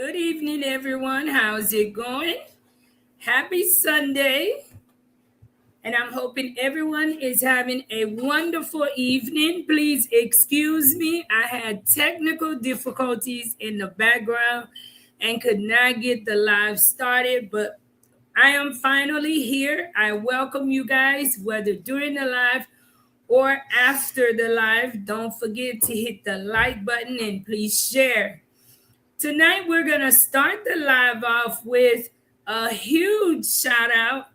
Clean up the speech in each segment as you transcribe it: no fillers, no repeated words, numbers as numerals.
Good evening, everyone. How's it going? Happy Sunday. And I'm hoping everyone is having a wonderful evening. Please excuse me. I had technical difficulties in the background and could not get the live started, but I am finally here. I welcome you guys, whether during the live or after the live. Don't forget to hit the like button and please share. Tonight, we're going to start the live off with a huge shout out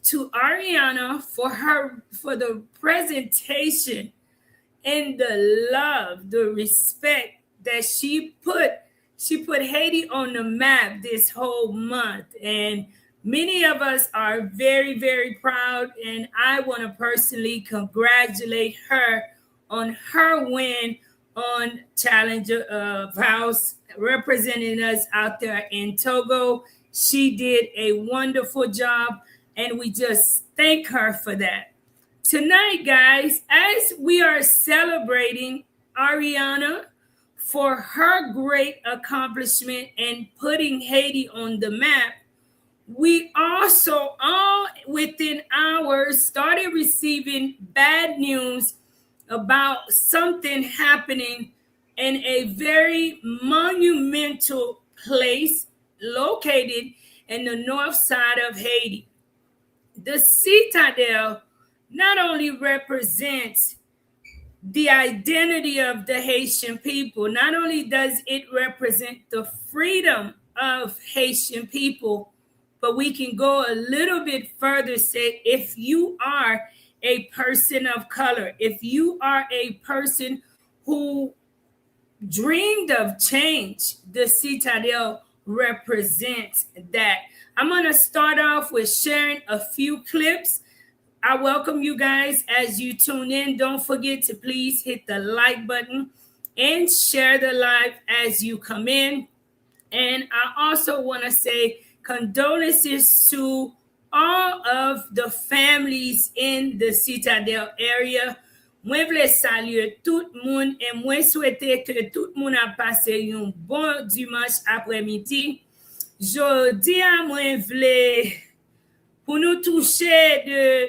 to Ariana for the presentation and the love, the respect that she put Haiti on the map this whole month. And many of us are very, very proud. And I want to personally congratulate her on her win on Challenger of House, representing us out there in Togo. She did a wonderful job, and we just thank her for that. Tonight, guys, as we are celebrating Ariana for her great accomplishment and putting Haiti on the map, we also all within hours started receiving bad news about something happening in a very monumental place located in the north side of Haiti. The Citadel not only represents the identity of the Haitian people, not only does it represent the freedom of Haitian people, but we can go a little bit further, say if you are a person of color, if you are a person who dreamed of change, the Citadel represents that. I'm going to start off with sharing a few clips. I welcome you guys as you tune in. Don't forget to please hit the like button and share the live as you come in. And I also want to say condolences to all of the families in the Citadel area. Moi vle saluer tout moun et moi souhaiter que tout moun a passé un bon dimanche après-midi. Jodi a moi vle pour nous toucher de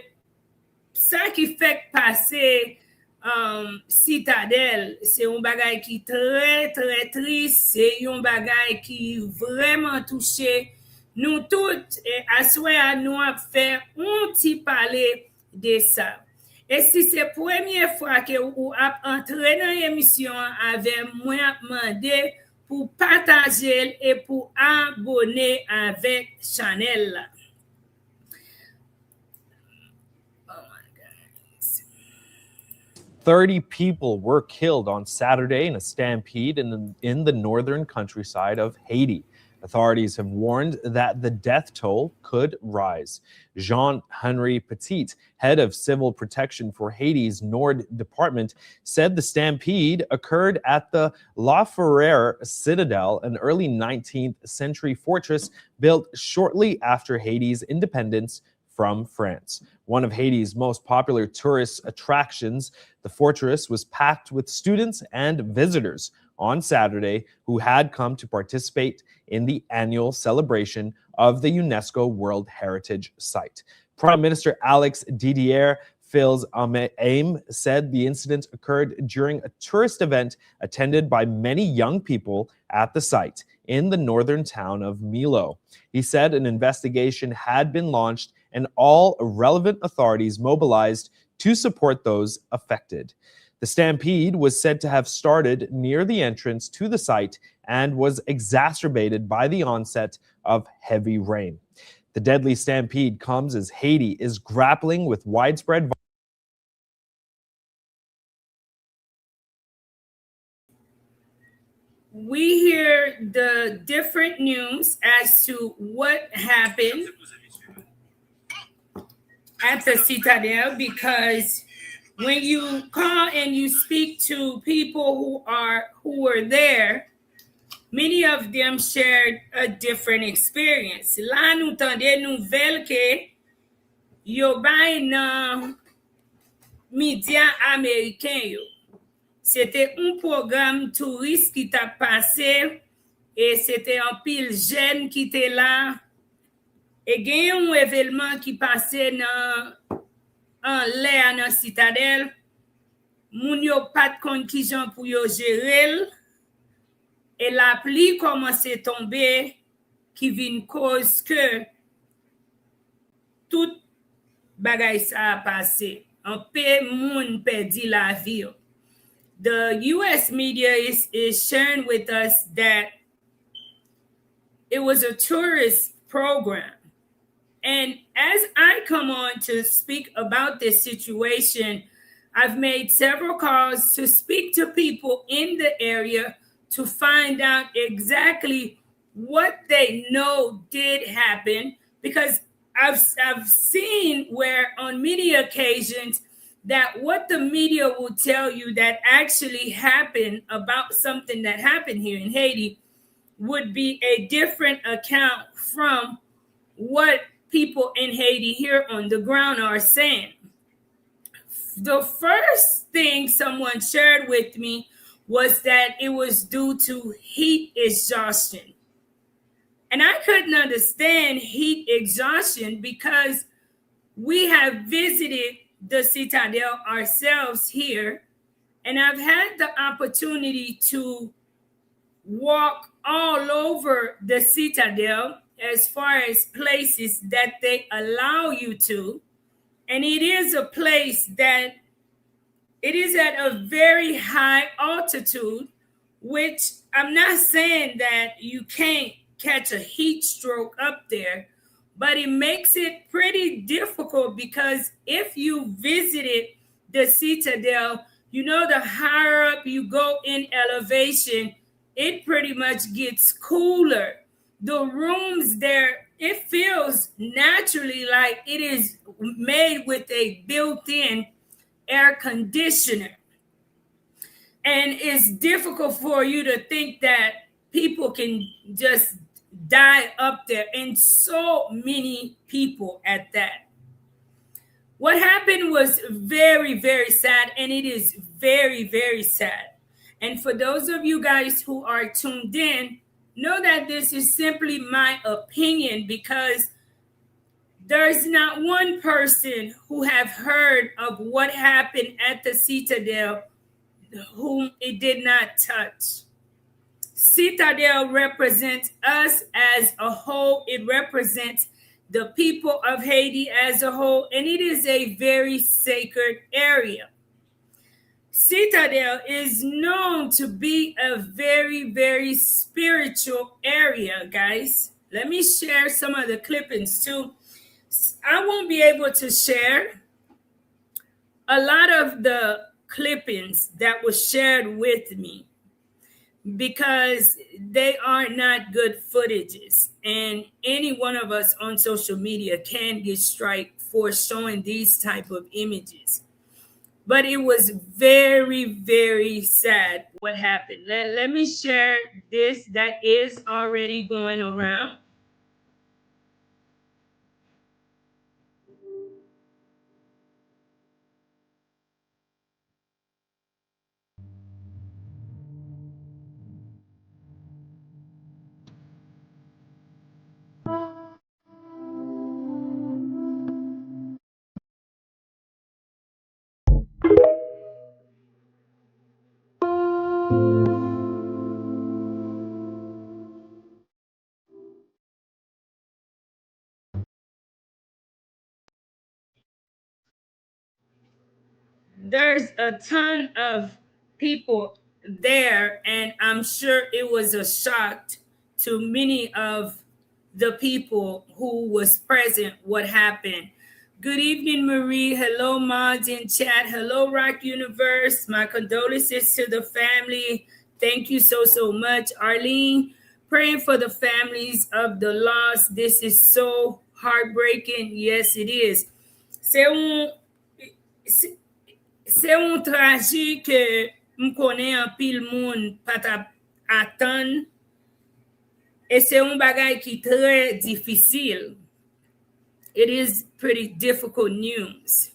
ça qui fait passer Citadel. C'est un bagay qui très très triste, c'est un bagay qui vraiment touché nous toutes et à nous a fait un petit parler de ça. Et si c'est la première fois que vous entrez dans l'émission avec moi, demandé pour partager et pour abonner avec Chanel. 30 people were killed on Saturday in a stampede in the northern countryside of Haiti. Authorities have warned that the death toll could rise. Jean-Henri Petit, head of civil protection for Haiti's Nord Department, said the stampede occurred at the Laferrière Citadel, an early 19th century fortress built shortly after Haiti's independence from France. One of Haiti's most popular tourist attractions, the fortress was packed with students and visitors on Saturday who had come to participate in the annual celebration of the UNESCO World Heritage Site. Prime Minister Alex Didier Fils-Aime said the incident occurred during a tourist event attended by many young people at the site in the northern town of Milo. He said an investigation had been launched and all relevant authorities mobilized to support those affected. The stampede was said to have started near the entrance to the site and was exacerbated by the onset of heavy rain. The deadly stampede comes as Haiti is grappling with widespread We hear the different news as to what happened at the Citadel, because when you call and you speak to people who were there, many of them shared a different experience. Là, nous tendez nouvelle que yo bay nan médias américains yo. C'était un programme touriste qui t'a passé et c'était un pile jeune qui était là. Et il y a un événement qui passait en l'air dans Citadel. Moun yo pas de qui jan pour yo gérer. Et la pluie commence à tomber qui vient cause que tout bagay ça a passé. Un peu moun perdi la vie. The US media is sharing with us that it was a tourist program. And as I come on to speak about this situation, I've made several calls to speak to people in the area to find out exactly what they know did happen, because I've seen where on many occasions that what the media will tell you that actually happened about something that happened here in Haiti would be a different account from what people in Haiti here on the ground are saying. The first thing someone shared with me was that it was due to heat exhaustion. And I couldn't understand heat exhaustion because we have visited the Citadel ourselves here, and I've had the opportunity to walk all over the Citadel as far as places that they allow you to. And it is a place that it is at a very high altitude, which I'm not saying that you can't catch a heat stroke up there, but it makes it pretty difficult because if you visited the Citadel, you know, the higher up you go in elevation, it pretty much gets cooler. The rooms there, it feels naturally like it is made with a built-in air conditioner. And it's difficult for you to think that people can just die up there, and so many people at that. What happened was very, very sad, and it is very, very sad. And for those of you guys who are tuned in, know that this is simply my opinion, because there's not one person who have heard of what happened at the Citadel whom it did not touch. Citadel represents us as a whole. It represents the people of Haiti as a whole, and it is a very sacred area. Citadel is known to be a very, very spiritual area, guys. Let me share some of the clippings too. I won't be able to share a lot of the clippings that were shared with me because they are not good footages, and any one of us on social media can get strike for showing these type of images. But it was very, very sad what happened. Let me share this that is already going around. There's a ton of people there, and I'm sure it was a shock to many of the people who was present what happened. Good evening, Marie. Hello, mods in chat. Hello, Rock Universe. My condolences to the family. Thank you so much. Arlene, praying for the families of the lost. This is so heartbreaking. Yes, it is. C'est un tragique que m konen an pil moun pat atan, et c'est un bagay qui très difficile. It is pretty difficult news.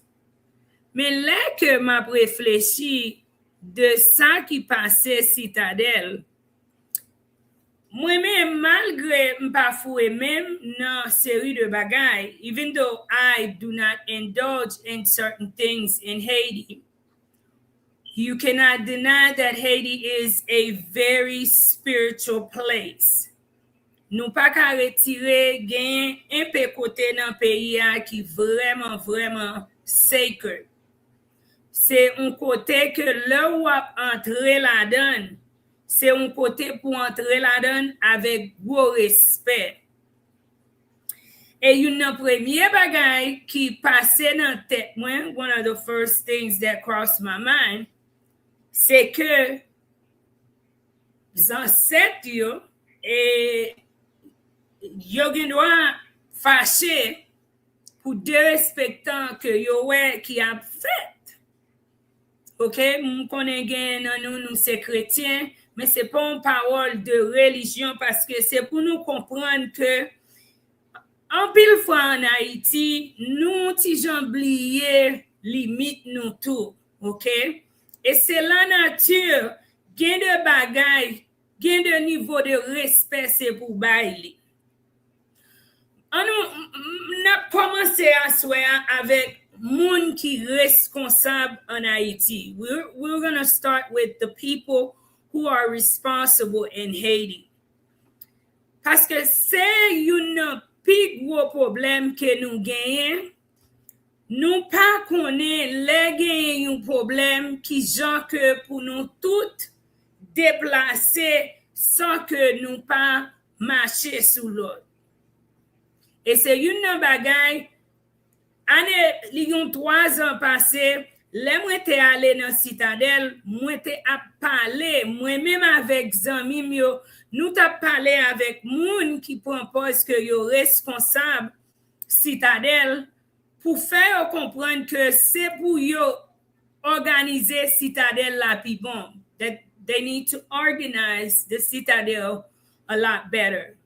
Men lè ke m'a reflechi de sa ki pase Citadel, Moi-même, malgré m'pa foué même dans série de bagailles, even though I do not indulge in certain things in Haiti, you cannot deny that Haiti is a very spiritual place. Nou pa ka retire gen un pe kote nan peyi a ki vreman sacred. Se un kote ke le wap entre la dan, se un kote pou entre la dan avek gwo respect. E yon nan premye bagay ki pase nan tet mwen, one of the first things that crossed my mind, se ke zanset yo yo gen doit fâché pour dérespectant que yo wè qui a fait. OK, moun konnen gen nan nou c'est chrétien, mais c'est pas une parole de religion parce que c'est pour nous comprendre que en pile fois en Haïti, nous ti jan oublié limite nous tout, OK? Et c'est la nature gen de bagay, gen de niveau de respect c'est pour bailler. On a commencé à soir avec moun qui responsable en Haïti. We're going to start with the people who are responsible in Haiti. Parce que c'est une plus gros problème que nous gagnons. Nous pas connaît les gagnons un problème qui genre que pour nous toutes déplacer sans que nous pas marcher sous l'autre. Et c'est une bagay, année, li yon 3 ans passé, les moi te allé dans Citadel, moi te a parlé, moi-même avec zami yo, nous t'a parlé avec moun qui propose que yo responsable Citadel pour faire comprendre que c'est pour yo organiser Citadel la pi bon. That they need to organize the Citadel a lot better.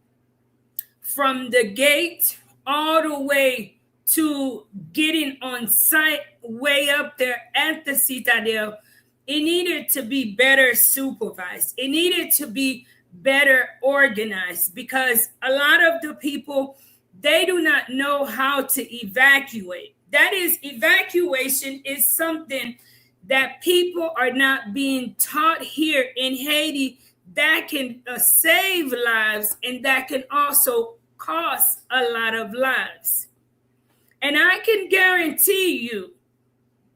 From the gate all the way to getting on site way up there at the Citadel, it needed to be better supervised. It needed to be better organized because a lot of the people, they do not know how to evacuate. That is, evacuation is something that people are not being taught here in Haiti that can save lives and that can also cost a lot of lives. And I can guarantee you,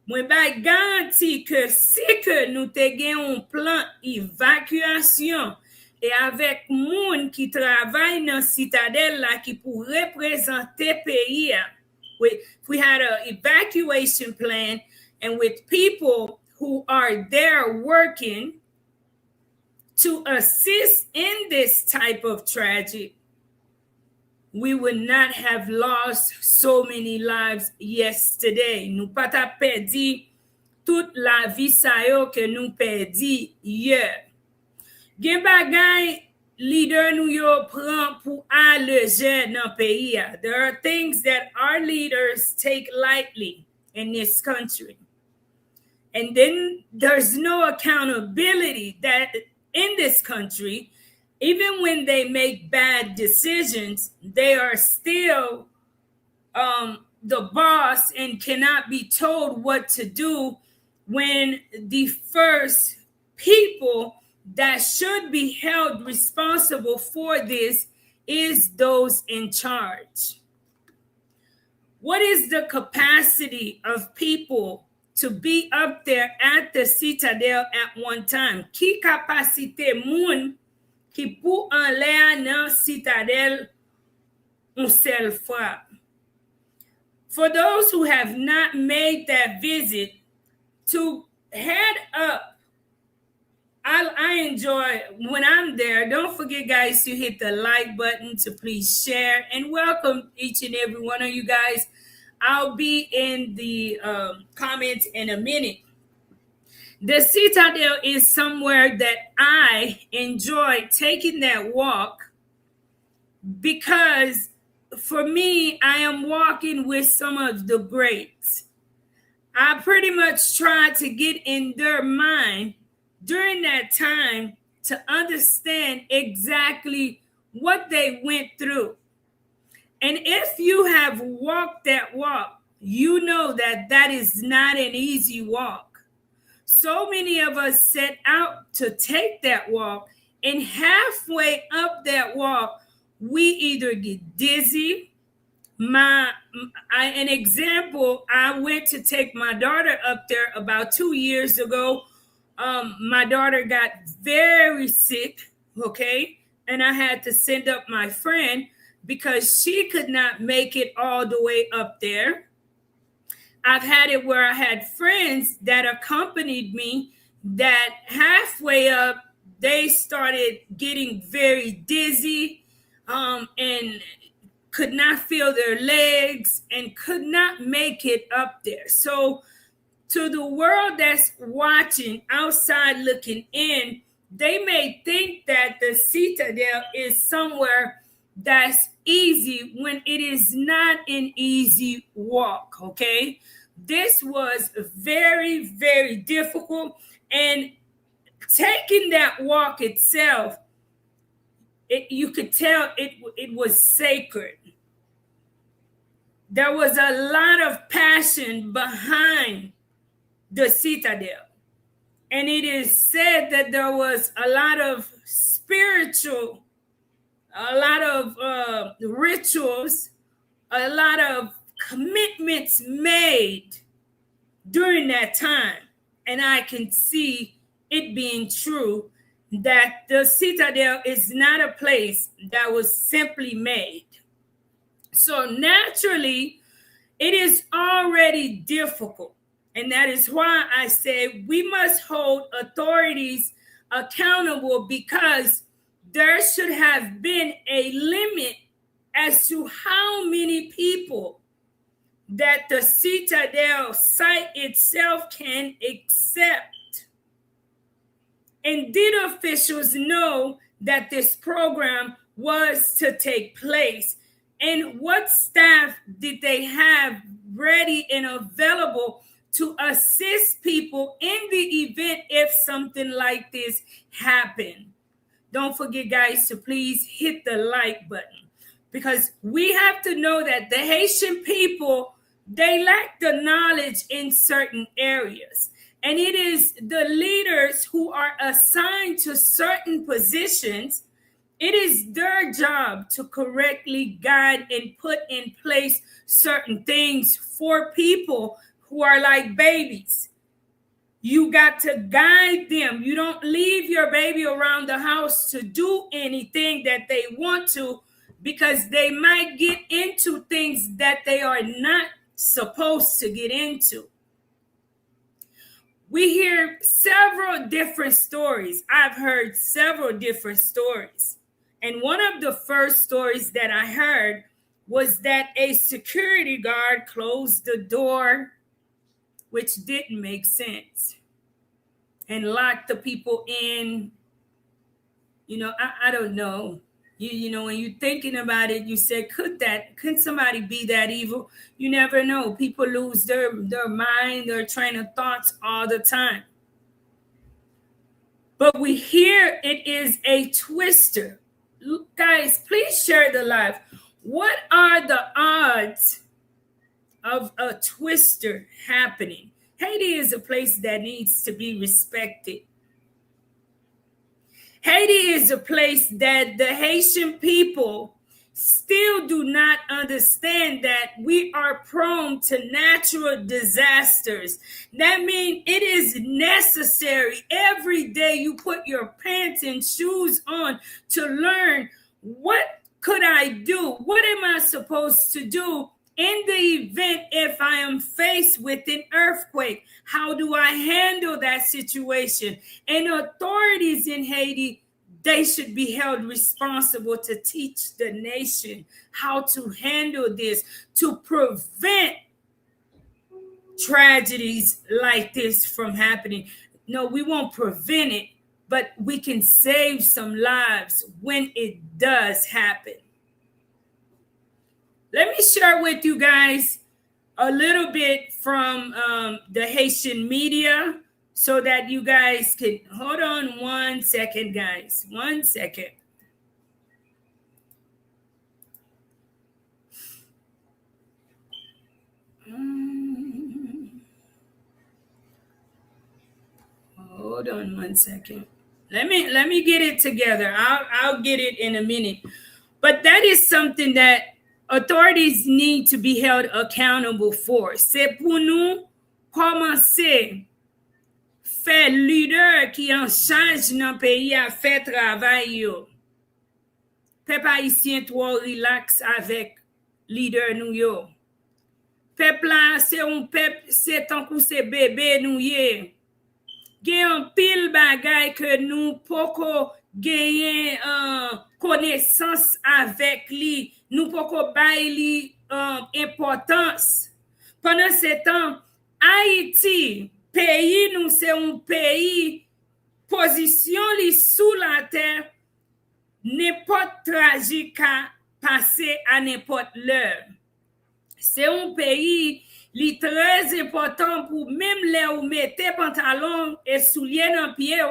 mwen ba garanti que si que nou te gen un plan évacuation et avec moun qui travaille dans Citadel la qui pour représenter pays, if we had an evacuation plan and with people who are there working to assist in this type of tragedy, we would not have lost so many lives yesterday. Nou pa ta perdi toute la vie sa yo que nou perdi hier. Gen bagay leader nou yo pran pou aleje nan peyi ya. There are things that our leaders take lightly in this country. And then there's no accountability that in this country. Even when they make bad decisions, they are still the boss and cannot be told what to do when the first people that should be held responsible for this is those in charge. What is the capacity of people to be up there at the Citadel at one time? Ki kapasite moun qui pour en l'air nan Citadel un seul fois. For those who have not made that visit, to head up, I enjoy when I'm there. Don't forget, guys, to hit the like button, to please share, and welcome each and every one of you guys. I'll be in the comments in a minute. The Citadel is somewhere that I enjoy taking that walk because for me, I am walking with some of the greats. I pretty much try to get in their mind during that time to understand exactly what they went through. And if you have walked that walk, you know that that is not an easy walk. So many of us set out to take that walk, and halfway up that walk, we either get dizzy. An example, I went to take my daughter up there about 2 years ago. My daughter got very sick, okay? And I had to send up my friend because she could not make it all the way up there. I've had it where I had friends that accompanied me that halfway up, they started getting very dizzy and could not feel their legs and could not make it up there. So to the world that's watching outside looking in, they may think that the Citadel is somewhere that's easy when it is not an easy walk, okay? This was very, very difficult. And taking that walk itself, you could tell it was sacred. There was a lot of passion behind the Citadel. And it is said that there was a lot of spiritual, a lot of rituals, a lot of commitments made during that time. And I can see it being true that the Citadel is not a place that was simply made. So naturally, it is already difficult. And that is why I say we must hold authorities accountable, because there should have been a limit as to how many people that the Citadel site itself can accept. And did officials know that this program was to take place? And what staff did they have ready and available to assist people in the event if something like this happened? Don't forget, guys, to please hit the like button, because we have to know that the Haitian people, they lack the knowledge in certain areas. And it is the leaders who are assigned to certain positions. It is their job to correctly guide and put in place certain things for people who are like babies. You got to guide them. You don't leave your baby around the house to do anything that they want to, because they might get into things that they are not supposed to get into. We hear several different stories. I've heard several different stories. And one of the first stories that I heard was that a security guard closed the door, which didn't make sense, and locked the people in. You know, I don't know. You know, when you're thinking about it, you say, could somebody be that evil? You never know. People lose their mind, their train of thoughts all the time. But we hear it is a twister. Guys, please share the live. What are the odds of a twister happening? Haiti is a place that needs to be respected. Haiti is a place that the Haitian people still do not understand that we are prone to natural disasters. That means it is necessary every day you put your pants and shoes on to learn, what could I do? What am I supposed to do in the event if I am faced with an earthquake? How do I handle that situation? And authorities in Haiti, they should be held responsible to teach the nation how to handle this, to prevent tragedies like this from happening. No, we won't prevent it, but we can save some lives when it does happen. Let me share with you guys a little bit from the Haitian media so that you guys can hold on 1 second, guys. 1 second. Hold on 1 second. Let me get it together. I'll get it in a minute. But that is something that authorities need to be held accountable for. C'est pour nous commencer faire leader qui en charge dans pays à faire travail yo. Peuple haïtien trop relax avec leader nou yo. Peuple là c'est un peuple, c'est tant que c'est bébé nou ye. Gen un pile bagay que nous poko gagner connaissance avec lui, nous poko bay li importance. Pendant ce temps, Haïti, pays nous c'est un pays position li sous la terre, n'importe tragique à passer à n'importe l'heure. C'est un pays li très important pour même les ou mettez pantalon et souliers dans pied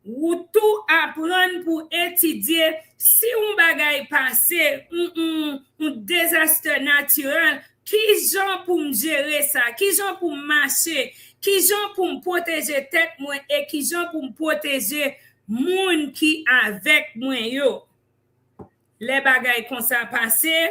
ou tout apprendre pour étudier si un bagay passé un désastre naturel qui gens pour me gérer ça, qui gens pour marcher, qui gens pour me protéger tête moi et qui gens pour me protéger moun qui avec moi yo. Les bagay comme ça passé,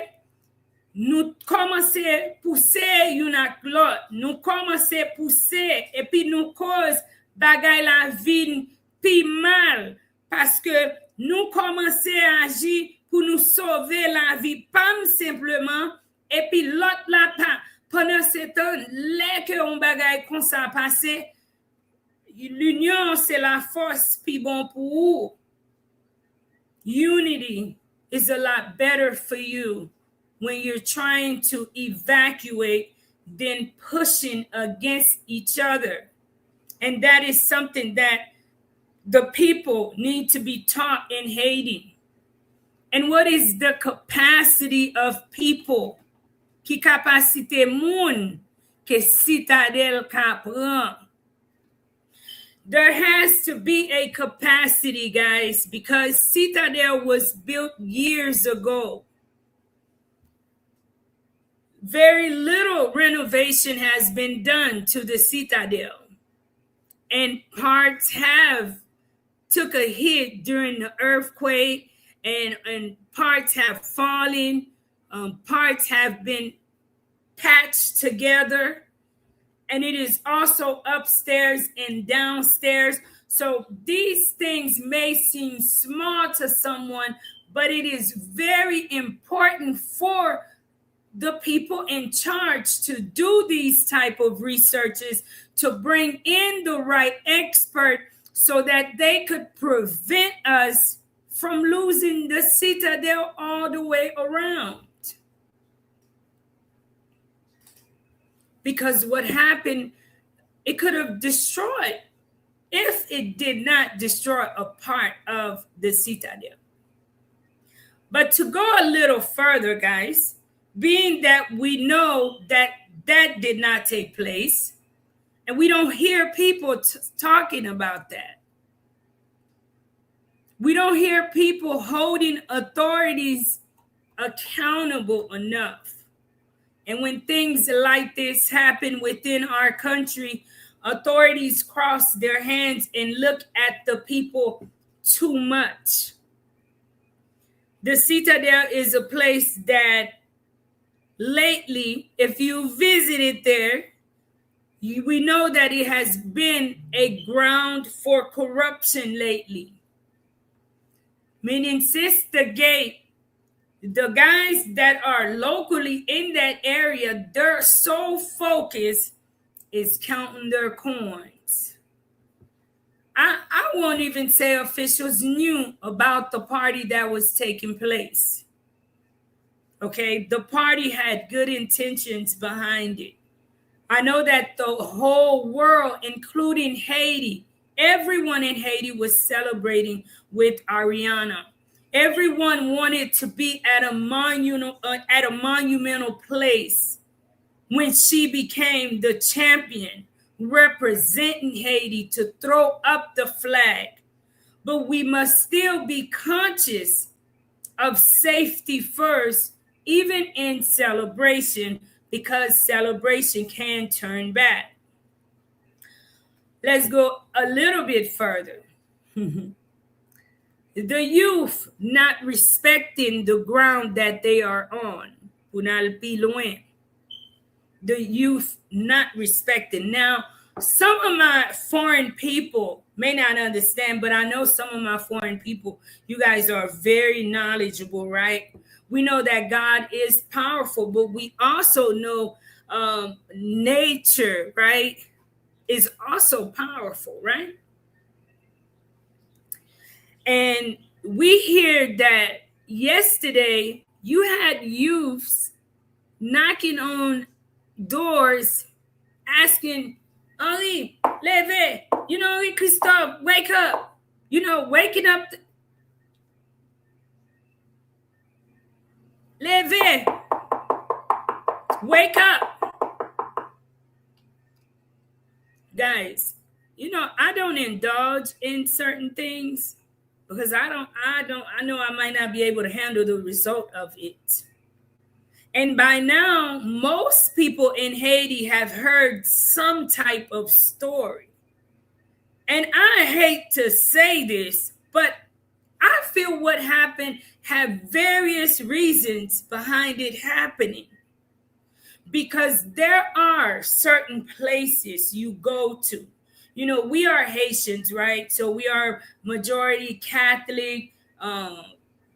nous commençons à pousser une à l'autre, nous commençons à pousser et puis nous cause bagay la vie plus mal parce que nous commençons à agir pour nous sauver la vie, pas simplement, et puis l'autre là pendant ce temps, là que on bagay comme ça passé, l'union c'est la force plus bon pour vous. Unity is a lot better for you when you're trying to evacuate than pushing against each other. And that is something that the people need to be taught in Haiti. And what is the capacity of people? Qui capacité moun que Citadel kapran? There has to be a capacity, guys, because Citadel was built years ago. Very little renovation has been done to the Citadel, and parts have took a hit during the earthquake, and parts have fallen, parts have been patched together, and it is also upstairs and downstairs. So these things may seem small to someone, but it is very important for the people in charge to do these type of researches, to bring in the right expert so that they could prevent us from losing the Citadel all the way around. Because what happened, it could have destroyed if it did not destroy a part of the Citadel. But to go a little further, guys, being that we know that that did not take place, and we don't hear people talking about that. We don't hear people holding authorities accountable enough. And when things like this happen within our country, authorities cross their hands and look at the people too much. The Citadel is a place that lately, if you visited there, we know that it has been a ground for corruption lately. Meaning, since the gate, the guys that are locally in that area, their sole focus is counting their coins. I won't even say officials knew about the party that was taking place. Okay, the party had good intentions behind it. I know that the whole world, including Haiti, everyone in Haiti was celebrating with Ariana. Everyone wanted to be at a monumental place when she became the champion, representing Haiti to throw up the flag. But we must still be conscious of safety first, even in celebration, because celebration can turn bad. Let's go a little bit further. The youth not respecting the ground that they are on. The youth not respecting. Now, some of my foreign people may not understand, but I know some of my foreign people, you guys are very knowledgeable, right? We know that God is powerful, but we also know nature, right, is also powerful, right? And we hear that yesterday you had youths knocking on doors asking, Henri, leve, Henri Christophe, wake up. Waking up. Leve, wake up. Guys, I don't indulge in certain things because I know I might not be able to handle the result of it. And by now, most people in Haiti have heard some type of story. And I hate to say this, but I feel what happened have various reasons behind it happening. Because there are certain places you go to. We are Haitians, right? So we are majority Catholic,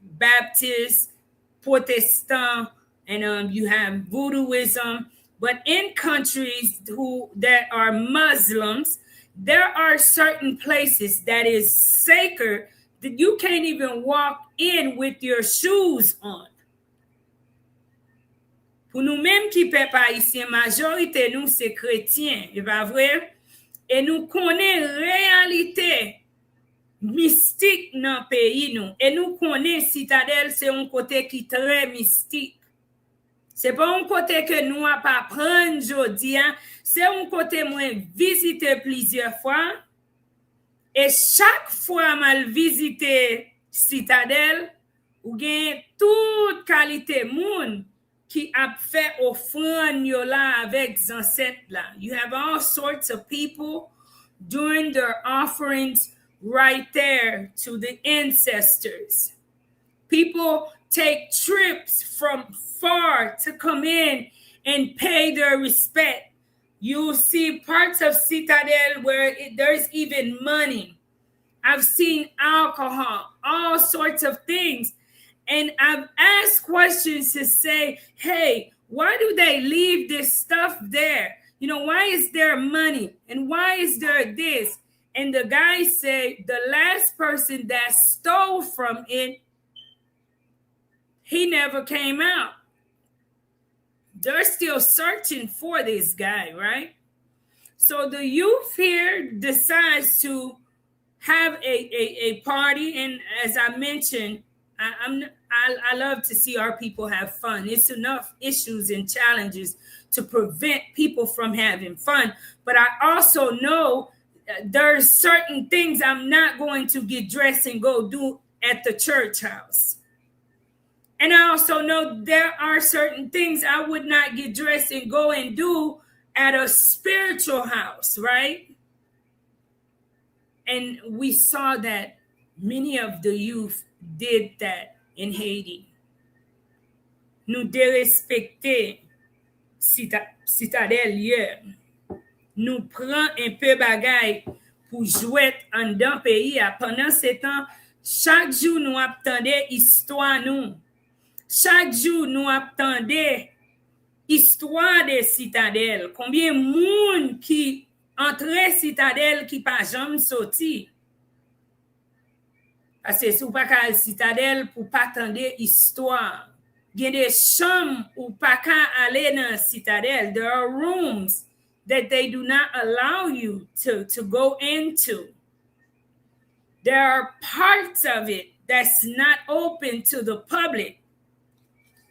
Baptist, Protestant, and you have voodooism. But in countries that are Muslims, there are certain places that is sacred that you can't even walk in with your shoes on. Pour nous-mêmes qui peuple haïtien, majorité nous c'est chrétien, c'est pas vrai? Et nous connaissons réalité mystique dans le pays nous. Et nous connaissons Citadel, c'est un côté qui est très mystique. C'est pas un côté que nous a pas prendre aujourd'hui, hein? C'est un côté moi visité plusieurs fois. Et chaque fois mal visité Citadel, ou gain toute qualité monde qui a fait offrande là avec ancêtres là. You have all sorts of people doing their offerings right there to the ancestors. People take trips from far to come in and pay their respect. You'll see parts of Citadel where there's even money. I've seen alcohol, all sorts of things. And I've asked questions to say, hey, why do they leave this stuff there? Why is there money? And why is there this? And the guys say the last person that stole from it, he never came out. They're still searching for this guy, right? So the youth here decides to have a party. And as I mentioned, I love to see our people have fun. It's enough issues and challenges to prevent people from having fun. But I also know there's certain things I'm not going to get dressed and go do at the church house. And I also know there are certain things I would not get dressed and go and do at a spiritual house, right? And we saw that many of the youth did that in Haiti. Nous dérespecter Citadel hier. Nous prend un peu bagay pour jouer en dans pays. Pendant ce temps, chaque jour nous attendons histoire nous. Chaque jour nous attendons histoire de Citadel. Combien de monde qui entre Citadel qui pas jamais sorti. Parce que si vous pas qu'à Citadel pour pas attendre histoire. Il y a des chambres où pas qu'à aller dans Citadel. There are rooms that they do not allow you to go into. There are parts of it that's not open to the public.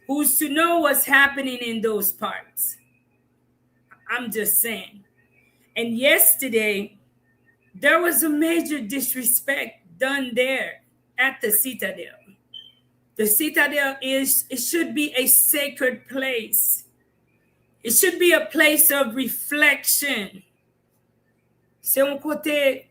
Who's to know what's happening in those parts? I'm just saying. And yesterday, there was a major disrespect done there at the Citadel. The Citadel it should be a sacred place. It should be a place of reflection. C'est un côté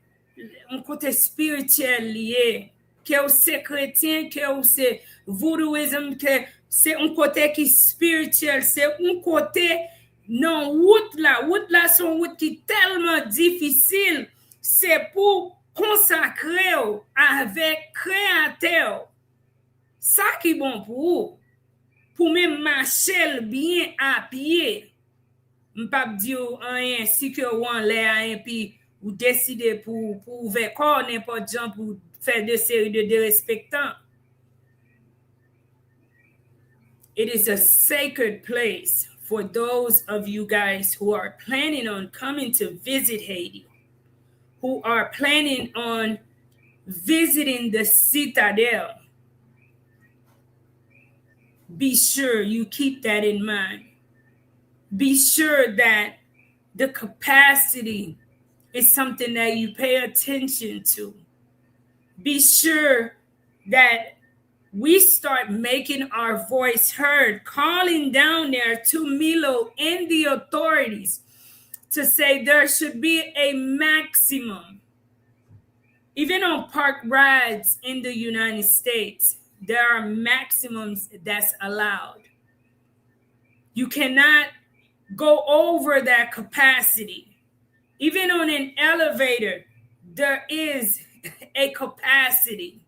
spirituel lié. Que c'est chrétien, que c'est voodooisme, que c'est un côté qui est spirituel. C'est un côté, non, route là, c'est une route qui est tellement difficile. C'est pour consacrer avec Créateur. Ça qui est bon pour vous. Pour même marcher bien à pied. Je ne peux pas dire rien si que vous en l'air puis vous décidez pour ouvrir corps n'importe gens pour faire des séries de dérespectants. It is a sacred place for those of you guys who are planning on coming to visit Haiti, who are planning on visiting the Citadel. Be sure you keep that in mind. Be sure that the capacity is something that you pay attention to. Be sure that we start making our voice heard, calling down there to Milo and the authorities to say there should be a maximum. Even on park rides in the United States, there are maximums that's allowed. You cannot go over that capacity. Even on an elevator, there is a capacity.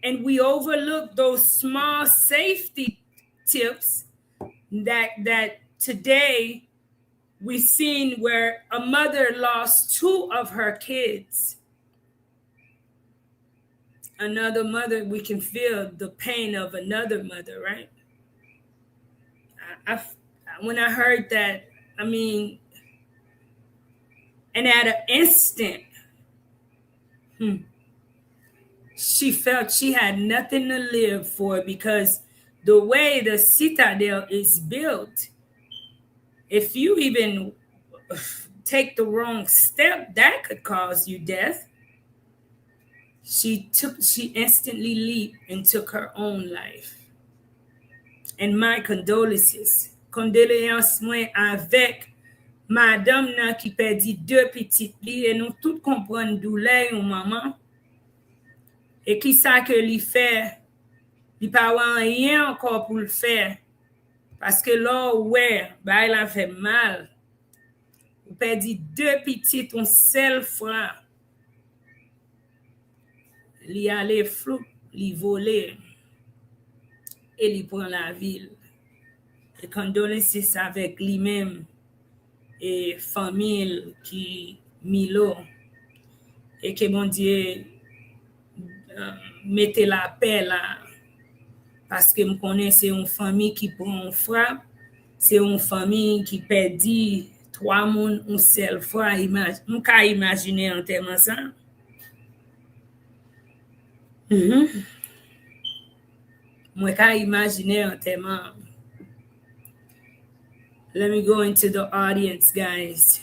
And we overlook those small safety tips that today we've seen where a mother lost 2 of her kids. Another mother, we can feel the pain of another mother, right? When I heard that, I mean, and at an instant, she felt she had nothing to live for, because the way the Citadel is built, if you even take the wrong step, that could cause you death. She instantly leaped and took her own life. And my condolences. Condoléances moi avec madame nan qui perdit 2 petites li, et nous tout comprendre douleur ou maman. Et qui ça que li fait, li pas rien encore pour le faire. Parce que là ouais, bah il a fait mal. Ou perdu 2 petites un seul frère. Li allé flou, li volé. Et il prend la ville. Et condoléances avec lui-même et famille qui Milo. Et que mon Dieu mettez la paix là. Parce que je connais c'est une famille qui prend un frère. C'est une famille qui perdit 3 moun un seul frère. On peut imaginer en termes ça. Moi can imaginer en termes. Let me go into the audience, guys.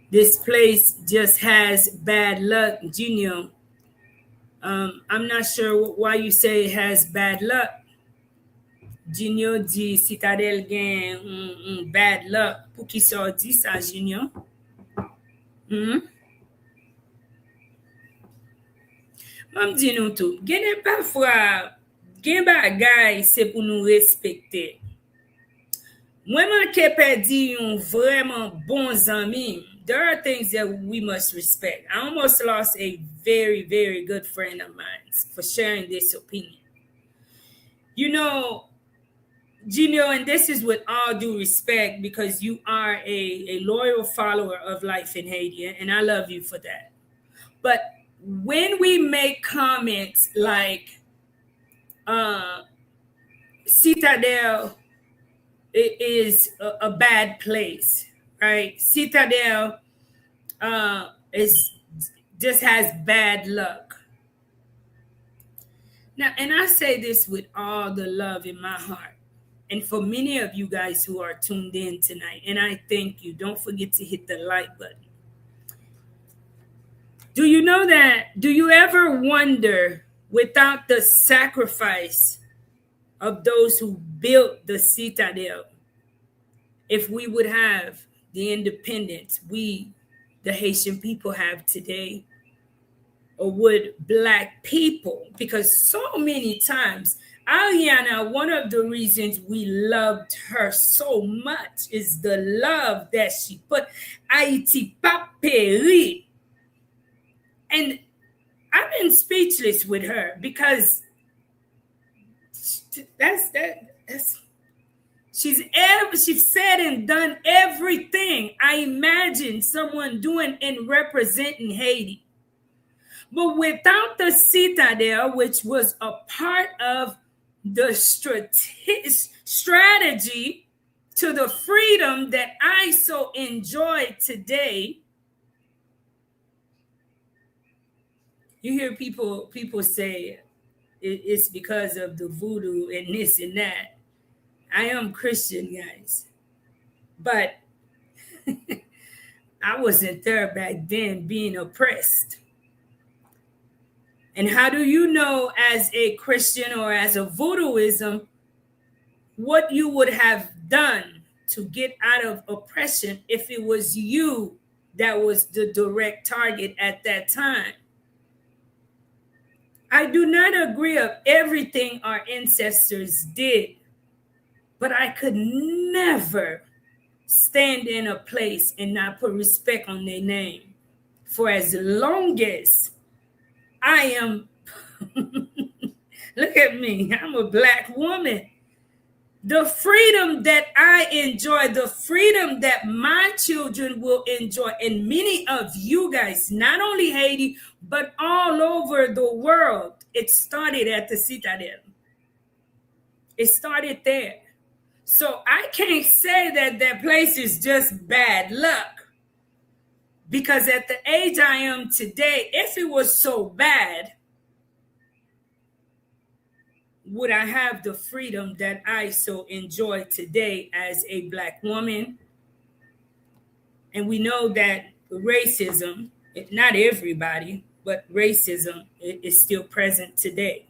This place just has bad luck, Junior. I'm not sure why you say it has bad luck. Junior dit Citadel gain bad luck. Pour qui ça dit ça, Junior? Mam dit nous tout. Gen parfois gen bagay c'est pour nous respecter. Moi manke perdi un vraiment bons amis. There are things that we must respect. I almost lost a very, very good friend of mine for sharing this opinion. You know, Gino, and this is with all due respect, because you are a loyal follower of life in Haiti, and I love you for that. But when we make comments like Citadel is a bad place, right? Citadel just has bad luck. Now, and I say this with all the love in my heart. and for many of you guys who are tuned in tonight. And I thank you. Don't forget to hit the like button. Do you know that? Do you ever wonder, without the sacrifice of those who built the Citadel, if we would have the independence we, the Haitian people, have today? Or would Black people? Because so many times, Aliana, one of the reasons we loved her so much is the love that she put. Haiti pa péri. And I've been speechless with her because that's she's said and done everything I imagine someone doing and representing Haiti. But without the Citadel, which was a part of the strategy to the freedom that I so enjoy today, you hear people say it's because of the voodoo and this and that. I am Christian, guys, but I wasn't there back then being oppressed. And how do you know, as a Christian or as a voodooism, what you would have done to get out of oppression if it was you that was the direct target at that time? I do not agree of everything our ancestors did, but I could never stand in a place and not put respect on their name. For as long as I am, look at me, I'm a Black woman. The freedom that I enjoy, the freedom that my children will enjoy, and many of you guys, not only Haiti, but all over the world, it started at the Citadel. It started there. So I can't say that that place is just bad luck. Because at the age I am today, if it was so bad, would I have the freedom that I so enjoy today as a Black woman? And we know that racism, not everybody, but racism is still present today.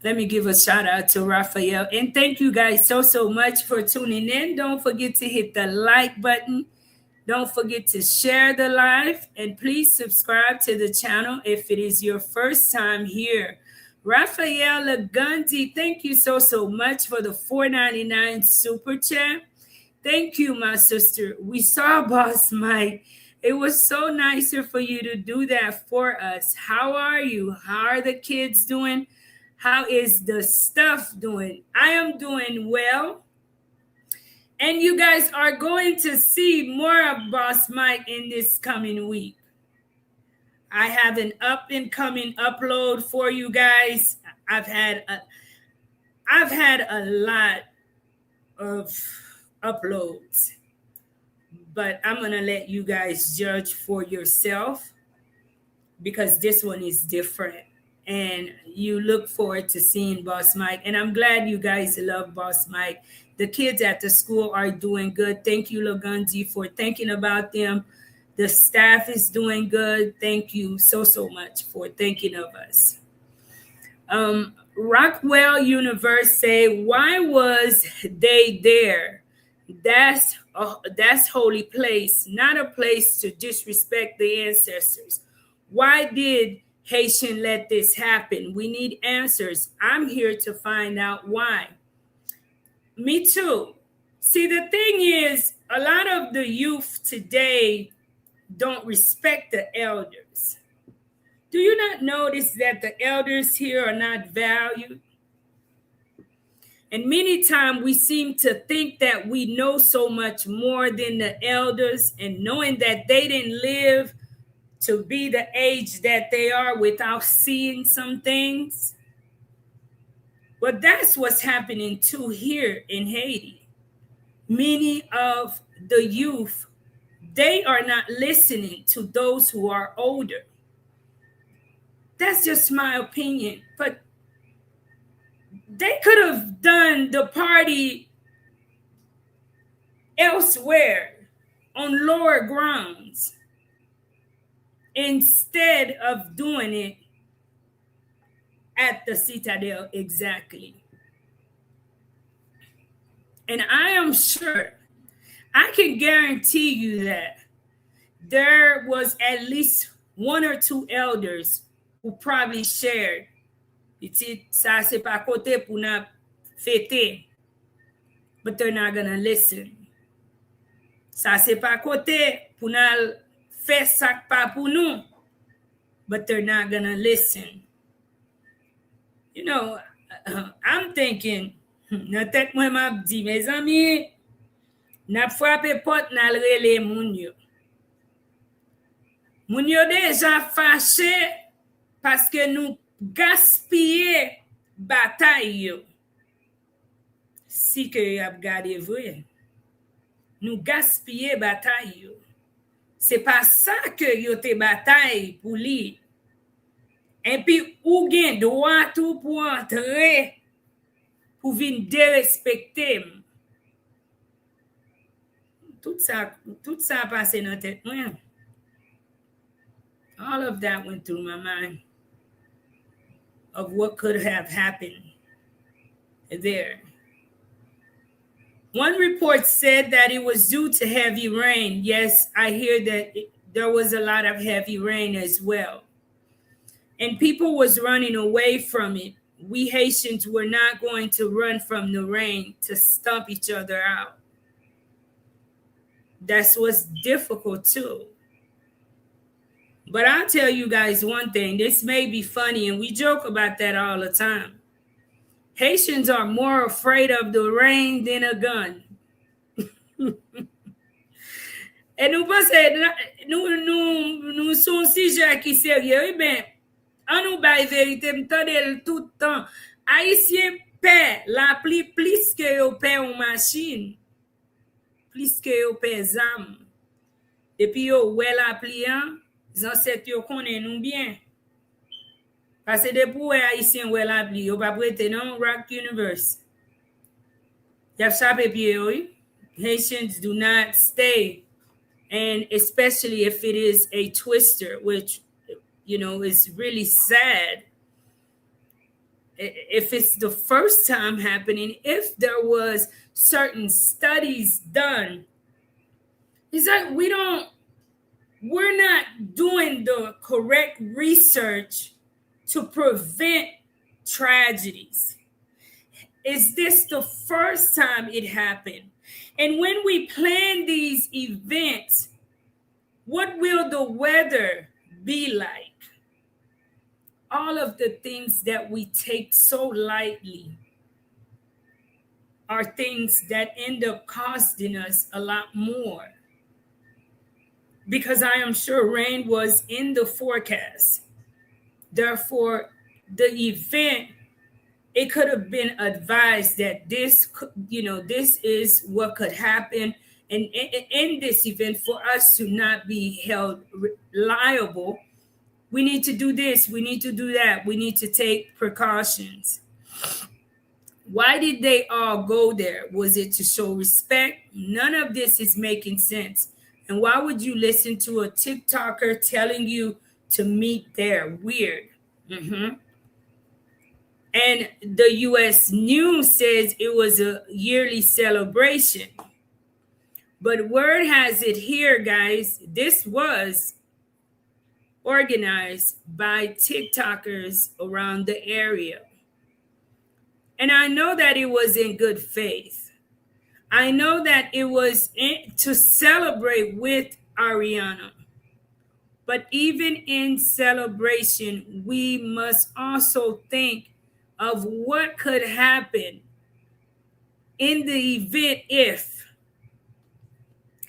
Let me give a shout out to Raphael. And thank you guys so much for tuning in. Don't forget to hit the like button. Don't forget to share the live. And please subscribe to the channel if it is your first time here. Raphael Lagundi, thank you so much for the $4.99 super chat. Thank you, my sister. We saw Boss Mike. It was so nicer for you to do that for us. How are you? How are the kids doing? How is the stuff doing? I am doing well. And you guys are going to see more of Boss Mike in this coming week. I have an up and coming upload for you guys. I've had a lot of uploads, but I'm going to let you guys judge for yourself because this one is different. And you look forward to seeing Boss Mike. And I'm glad you guys love Boss Mike. The kids at the school are doing good. Thank you, Lagundi, for thinking about them. The staff is doing good. Thank you so much for thinking of us. Rockwell Universe say, why was they there? That's holy place, not a place to disrespect the ancestors. Why did Haitian let this happen? We need answers. I'm here to find out why. Me too. See, the thing is, a lot of the youth today don't respect the elders. Do you not notice that the elders here are not valued? And many times we seem to think that we know so much more than the elders, and knowing that they didn't live to be the age that they are without seeing some things. But that's what's happening too here in Haiti. Many of the youth, they are not listening to those who are older. That's just my opinion. But They could have done the party elsewhere on lower grounds instead of doing it at the Citadel exactly. And I am sure, I can guarantee you that there was at least one or two elders who probably shared. Ça c'est pas côté pour nous fêter, but they're not gonna listen. Ça c'est pas côté pour nous faire ça pas pour nous, but they're not gonna listen. You know, I'm thinking, nan tèt mwen m'a dit, mes amis, n'a frappé porte nan rele moun yo. Moun yo déjà fâché parce que nous gaspillé bataille yo. Si que y a gardé vrai. Nous gaspillé bataille yo. C'est pas ça que yo te bataille pour lui. Et puis ou gen droit tout pour entrer pour venir dérespecter. Tout ça a passé dans tête moi. All of that went through my mind of what could have happened there. One report said that it was due to heavy rain. Yes, I hear that there was a lot of heavy rain as well. And people was running away from it. We Haitians were not going to run from the rain to stomp each other out. That's what's difficult too. But I'll tell you guys one thing. This may be funny, and we joke about that all the time. Haitians are more afraid of the rain than a gun. Et nous pensons, nous sommes sujet qui sérieux, ben, on nous baille vérité, m'tendel tout le temps. Haïtien paie la pluie plus que yo paie en machine, plus que yo paie zam. Depuis yo ouais la pluie, les ancêtres yo connaissent nous bien. Parce que depuis ouais Haïtien ouais la pluie, yo pas prêter non Rock Universe. Y a chapé pied yo. Haitians do not stay, and especially if it is a twister, which, you know, is really sad. If it's the first time happening, if there was certain studies done, it's like we're not doing the correct research to prevent tragedies. Is this the first time it happened? And when we plan these events, what will the weather be like? All of the things that we take so lightly are things that end up costing us a lot more. Because I am sure rain was in the forecast. Therefore, the event, it could have been advised that this, this is what could happen. And in this event, for us to not be held liable, we need to do this, we need to do that, we need to take precautions. Why did they all go there? Was it to show respect? None of this is making sense. And why would you listen to a TikToker telling you to meet there? Weird. Mm-hmm. And the U.S. News says it was a yearly celebration. But word has it here, guys, this was organized by TikTokers around the area. And I know that it was in good faith. I know that it was to celebrate with Ariana. But even in celebration, we must also think of what could happen in the event if.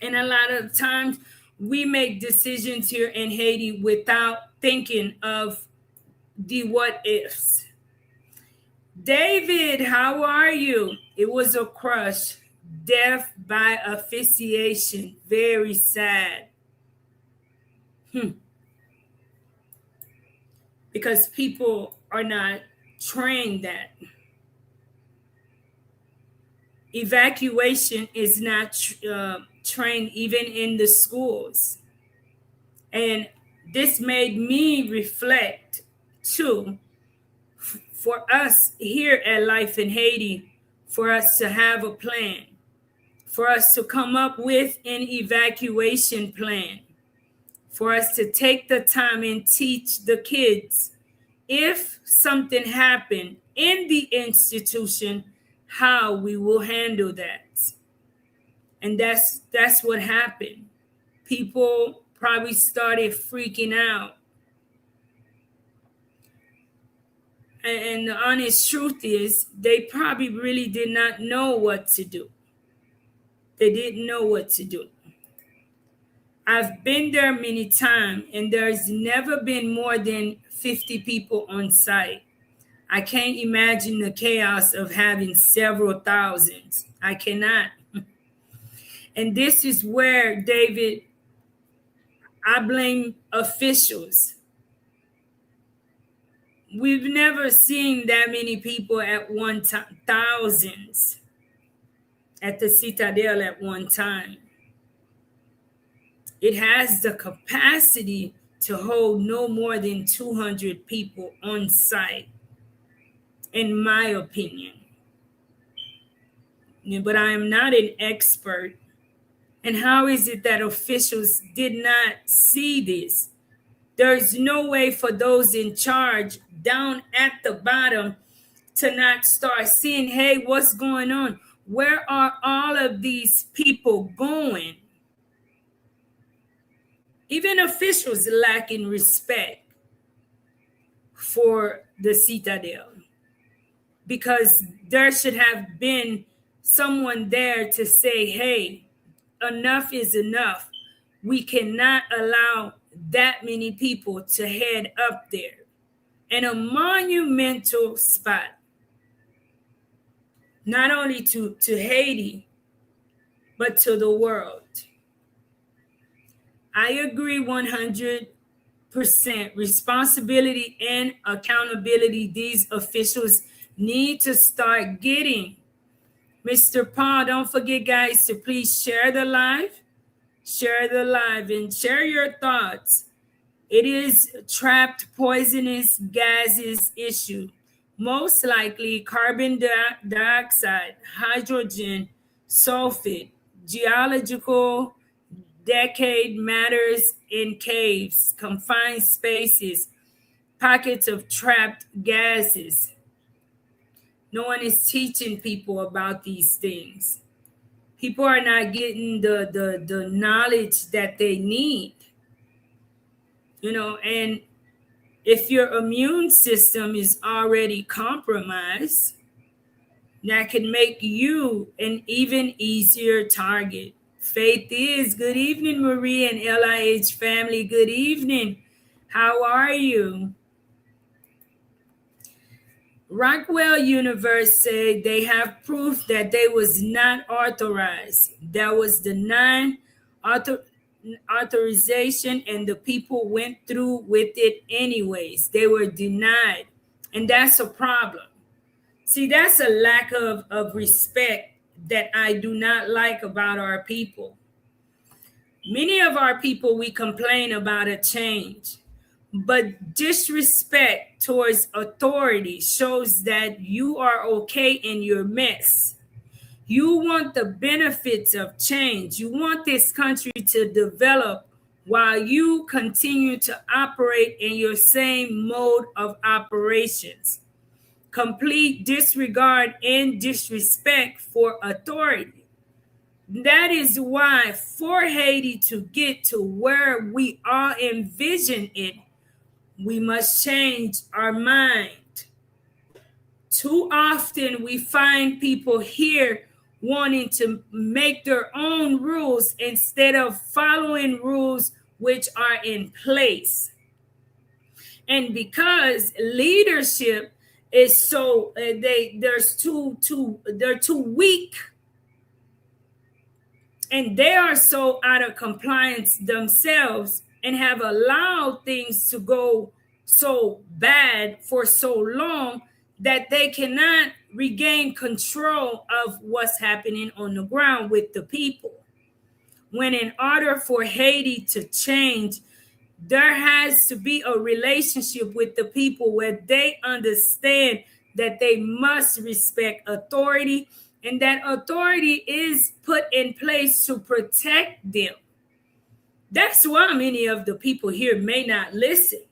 And a lot of times we make decisions here in Haiti without thinking of the what ifs. David, how are you? It was a crush. Death by asphyxiation. Very sad. Because people are not trained that. evacuation is not trained even in the schools. And this made me reflect too, for us here at Life in Haiti, for us to have a plan, for us to come up with an evacuation plan, for us to take the time and teach the kids, if something happened in the institution, how we will handle that. And that's what happened. People probably started freaking out. And the honest truth is, they probably really did not know what to do. They didn't know what to do. I've been there many times, and there's never been more than 50 people on site. I can't imagine the chaos of having several thousands. I cannot. And this is where, David, I blame officials. We've never seen that many people at one time, thousands at the Citadel at one time. It has the capacity to hold no more than 200 people on site, in my opinion. But I am not an expert. And how is it that officials did not see this? There's no way for those in charge down at the bottom to not start seeing, hey, what's going on? Where are all of these people going? Even officials lacking respect for the Citadel, because there should have been someone there to say, hey, enough is enough. We cannot allow that many people to head up there. And a monumental spot, not only to Haiti, but to the world. I agree 100%. Responsibility and accountability these officials need to start getting. Mr. Paul, don't forget, guys, to please share the live and share your thoughts. It is trapped poisonous gases issue. Most likely carbon dioxide, hydrogen, sulfate, geological decade matters in caves, confined spaces, pockets of trapped gases. No one is teaching people about these things. People are not getting the knowledge that they need. And if your immune system is already compromised, that can make you an even easier target. Faith is. Good evening, Marie and LIH family. Good evening. How are you? Rockwell Universe said they have proof that they was not authorized. That was the non-authorization, and the people went through with it anyways. They were denied, and that's a problem. See, that's a lack of respect that I do not like about our people. Many of our people, we complain about a change, but disrespect towards authority shows that you are okay in your mess. You want the benefits of change. You want this country to develop while you continue to operate in your same mode of operations. Complete disregard and disrespect for authority. That is why, for Haiti to get to where we all envision it, we must change our mind. Too often we find people here wanting to make their own rules instead of following rules which are in place. And because leadership is so they're too weak, and they are so out of compliance themselves and have allowed things to go so bad for so long, that they cannot regain control of what's happening on the ground with the people. When in order for Haiti to change, there has to be a relationship with the people where they understand that they must respect authority, and that authority is put in place to protect them. That's why many of the people here may not listen,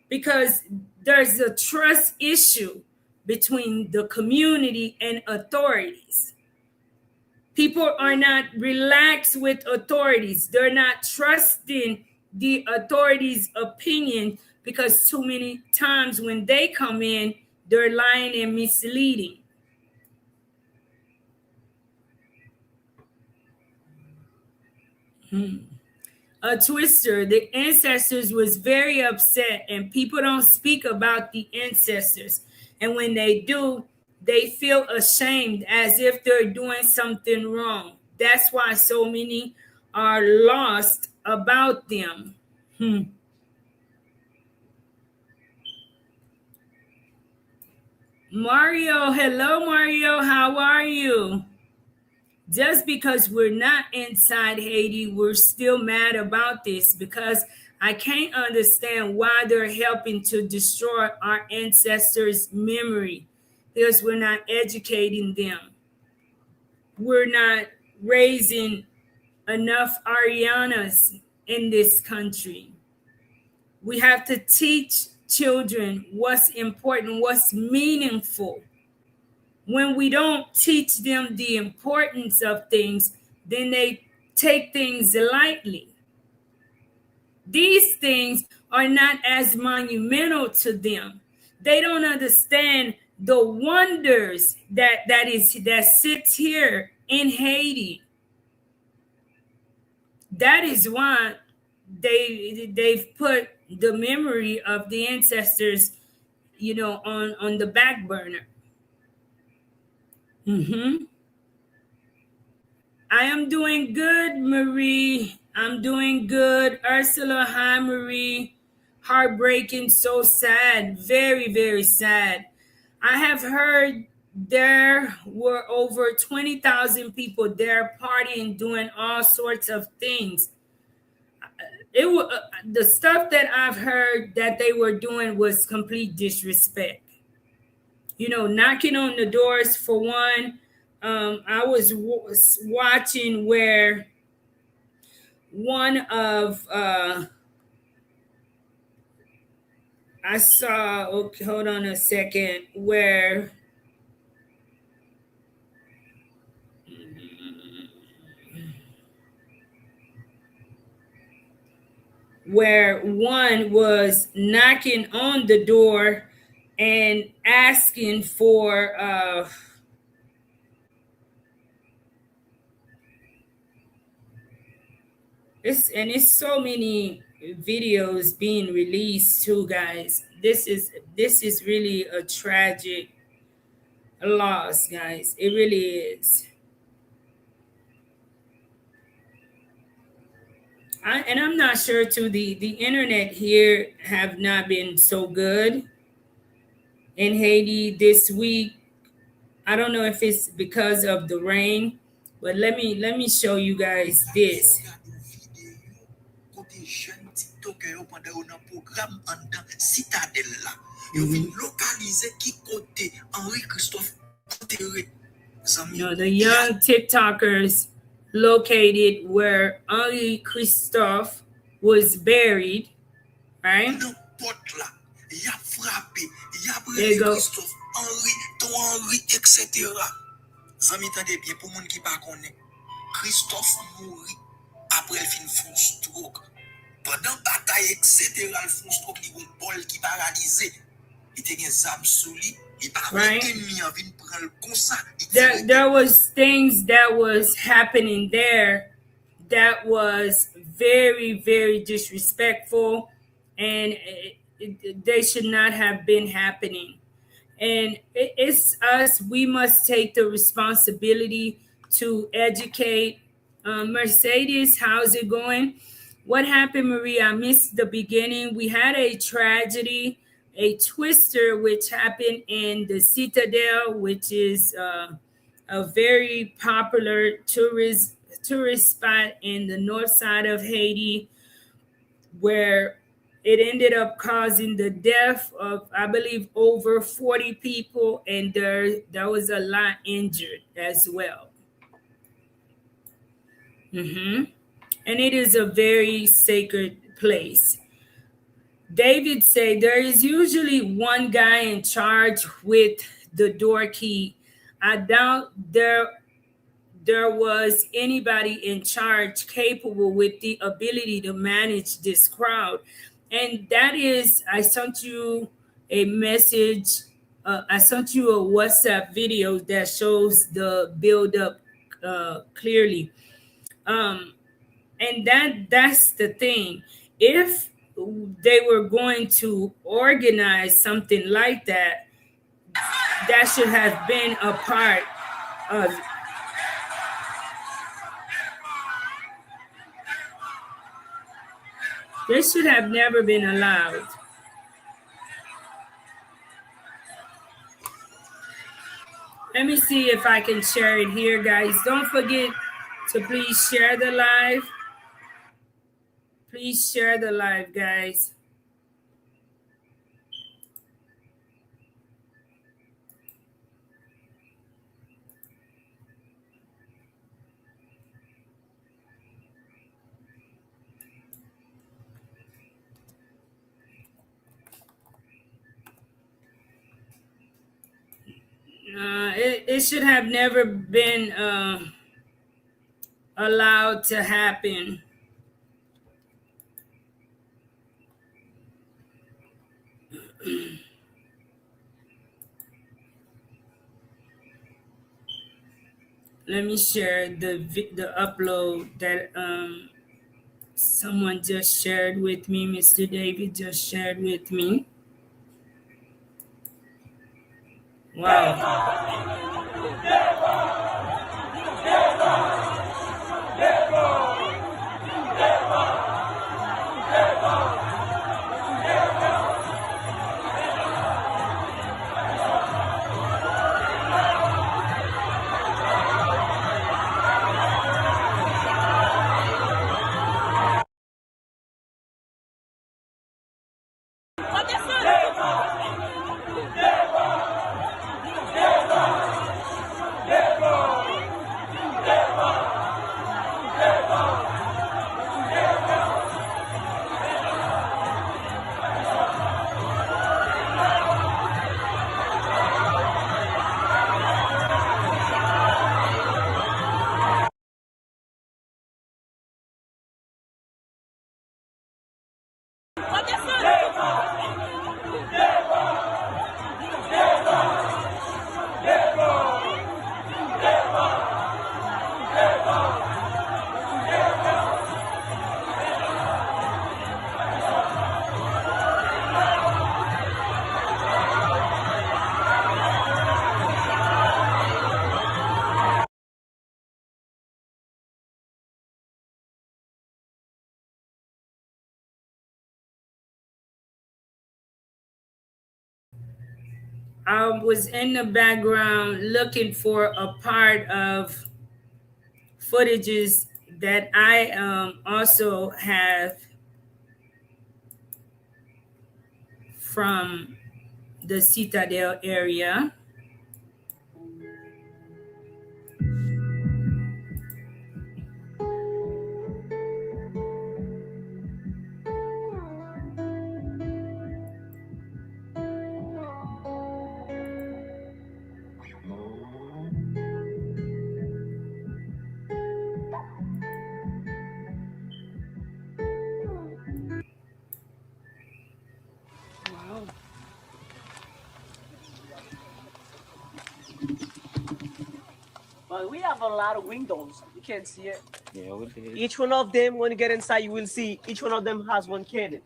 because there's a trust issue between the community and authorities. People are not relaxed with authorities. They're not trusting the authorities' opinion, because too many times when they come in, they're lying and misleading. A twister, the ancestors was very upset, and people don't speak about the ancestors. And when they do, they feel ashamed as if they're doing something wrong. That's why so many are lost about them. Mario, hello, Mario. How are you? Just because we're not inside Haiti, we're still mad about this, because I can't understand why they're helping to destroy our ancestors' memory, because we're not educating them. We're not raising enough Arianas in this country. We have to teach children what's important, what's meaningful. When we don't teach them the importance of things, then they take things lightly. These things are not as monumental to them. They don't understand the wonders that sits here in Haiti. That is why they've put the memory of the ancestors, on the back burner. I am doing good, Marie. I'm doing good. Ursula, hi, Marie. Heartbreaking, so sad. Very, very sad. I have heard there were over 20,000 people there partying, doing all sorts of things. It was the stuff that I've heard that they were doing was complete disrespect. Knocking on the doors for one. I was watching where one of I saw. Okay, hold on a second. Where one was knocking on the door and asking for it's so many videos being released too, guys. This is really a tragic loss, guys. It really is. I'm not sure too. The internet here have not been so good in Haiti this week. I don't know if it's because of the rain, but let me show you guys this. The young TikTokers located where Henri Christophe was buried, right? There you go. Christophe mouri après el fin fon stroke. Pendant bataille etc. el fon stroke li gon bol ki paralysé. Il te gen zam sou li. Right. There was things that was happening there that was very, very disrespectful, and they should not have been happening. And it's us. We must take the responsibility to educate. Mercedes, how's it going? What happened, Maria? I missed the beginning. We had a tragedy a twister which happened in the Citadel, which is a very popular tourist spot in the north side of Haiti, where it ended up causing the death of, I believe, over 40 people, and there was a lot injured as well. And it is a very sacred place. David said there is usually one guy in charge with the door key. I doubt there was anybody in charge capable with the ability to manage this crowd. And that is, I sent you a message. I sent you a WhatsApp video that shows the build-up clearly. And that's the thing. If they were going to organize something like that, that should have been a part of. This should have never been allowed. Let me see if I can share it here, guys. Don't forget to please share the live. Please share the live, guys. It should have never been allowed to happen. Let me share the upload that someone just shared with me. Mr. David just shared with me. Wow. I was in the background looking for a part of footages that I also have from the Citadel area. But we have a lot of windows. You can't see it. Yeah, we did. Each one of them, when you get inside, you will see each one of them has one cannon.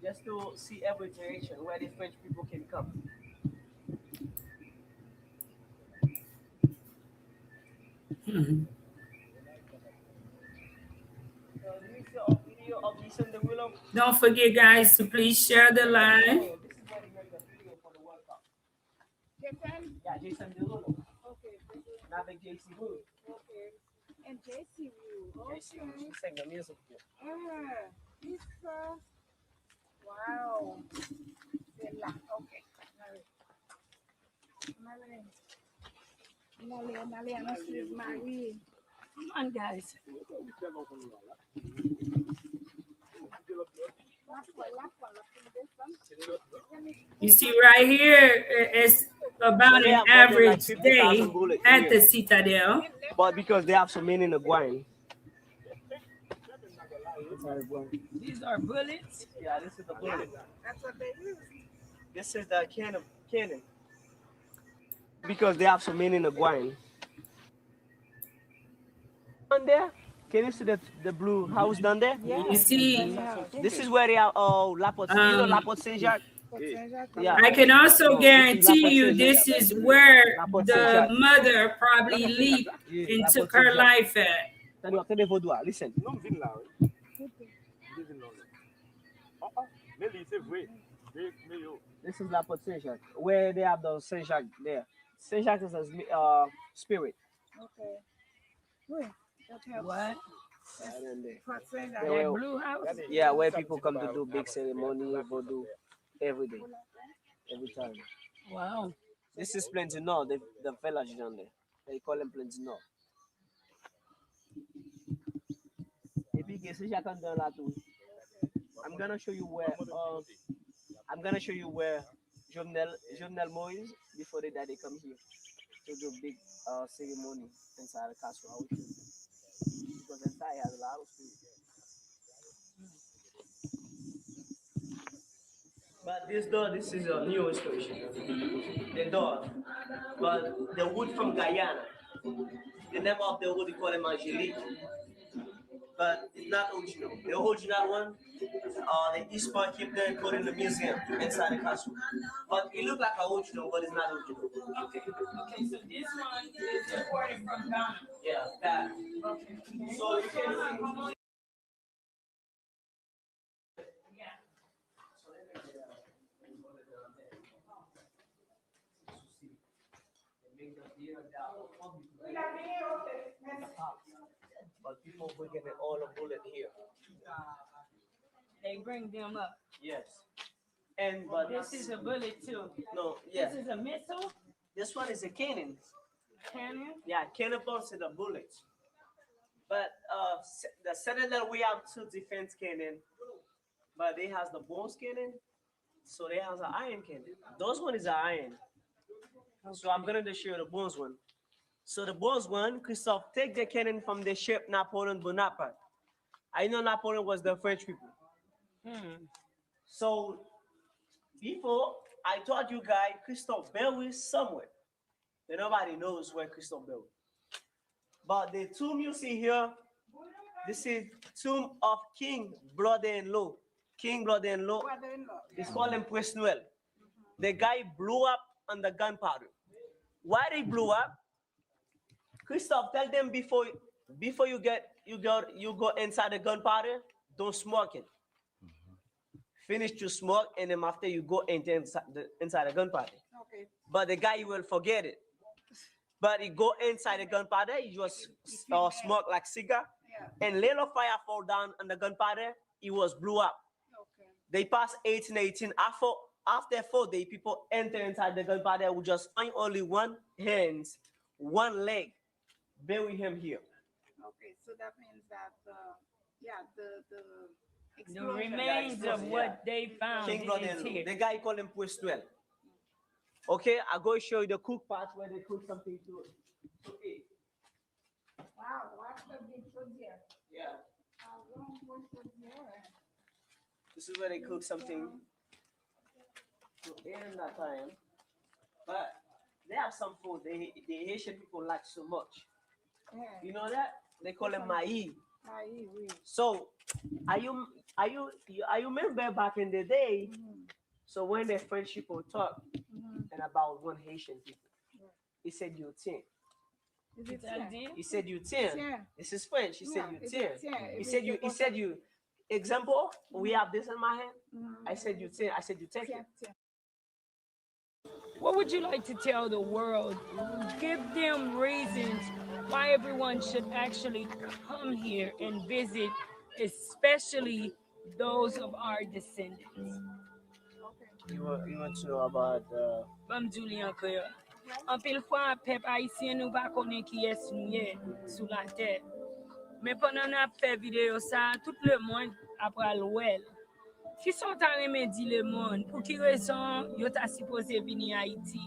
Just to see every direction where the French people can come. So this is a video of the Listen the Willow. Don't forget, guys, to please share the live. This is where they make the video for the World Cup. Yeah, Jason Derulo. Okay. Not the JC Wood. Okay. And JC Wu. JC Wood. Okay. She sang the music here. This wow. Okay. Marie. Come on, guys. You see right here, it's about an average day at the Citadel. But because they have so many in the ground. These are bullets. Yeah, this is the bullet. That's what they use. This is the cannon. Because they have so many in the ground. On there, can you see the blue house down there? You see, This is where they are. Oh, Lapot. You know Lapot Saint Jacques. Yeah. I can also guarantee you this is where the mother probably leaped and took her life at. Listen. This is Lapot Saint Jacques, where they have the Saint Jacques there. Saint Jacques is a spirit. Okay. Wait. What? Where- That blue house? Yeah, where people come to do big ceremony, voodoo, every day, every time. Wow. This is Plentino, the village down there. They call him Plentino. I'm gonna show you where. Jovenel Moise, before they die, they come here to do big ceremony inside the castle. I will show you. Because inside has a lot of food. But this door, this is a new installation. The door. But the wood from Guyana. The name of the wood, they call it Angelique. But it's not original. The original one, the East Part keep there put in the museum inside the castle. But it looks like an original, but it's not original. Okay, so this one is imported from Ghana. Yeah, that. So you can see. But people will get all the bullet here. They bring them up. Yes. And but This is a bullet too. no, yeah. This is a missile This one is a cannon. cannon. Yeah, cannonballs and the bullets. But the Citadel we have two defense cannon, but they has the bronze cannon, so they has an iron cannon. Those one is an iron. So I'm gonna show you the bronze one. So the bronze one, Christophe, take the cannon from the ship Napoleon Bonaparte. I know Napoleon was the French people. So before I told you guys, Christophe Bell is somewhere. And nobody knows where Christophe Bell is. But the tomb you see here, this is tomb of King Brother-in-law. King Brother-in-law. It's called Empress Noel. The guy blew up on the gunpowder. Why they blew up? Christophe, tell them before you go inside the gunpowder, don't smoke it. Finish to smoke, and then after you go inside the gunpowder. Okay. But the guy will forget it. But he go inside the gunpowder, he just smoke like cigar, Yeah. and little fire fall down on the gunpowder, it was blew up. Okay. They passed 1818. After 4 days, people enter inside the gunpowder with just find only one hand, one leg, bury him here. Okay. So that means that the The explosion. remains of what they found King is Brother-in-law. here. The guy called him Puestuel. Okay, I'll go show you the cook part where they cook something to eat. Wow. What's the big food here? Yeah. Yeah. This is where they cook something to eat in that time. But they have some food the Haitian people like so much. You know that? They call it maïs. So you remember back in the day, so when the French people talk and about one Haitian people, he said you 10. Is it That here? it? He said you 10. Yeah. This is French. He said Yeah, you is 10. it 10? He said you example, we have this in my hand. I said you take it. What would you like to tell the world? Give them reasons why everyone should actually come here and visit, especially those of our descendants. You want to know about Bam Julian Koya. En pile fois, peuple haïtien nous pas connaît qui est nous sur la terre. Mais pendant qu'on a fait vidéo ça, tout le monde après l'ouel. Qui sont en train de dire le monde pour qui raison yo ta supposé venir à Haïti?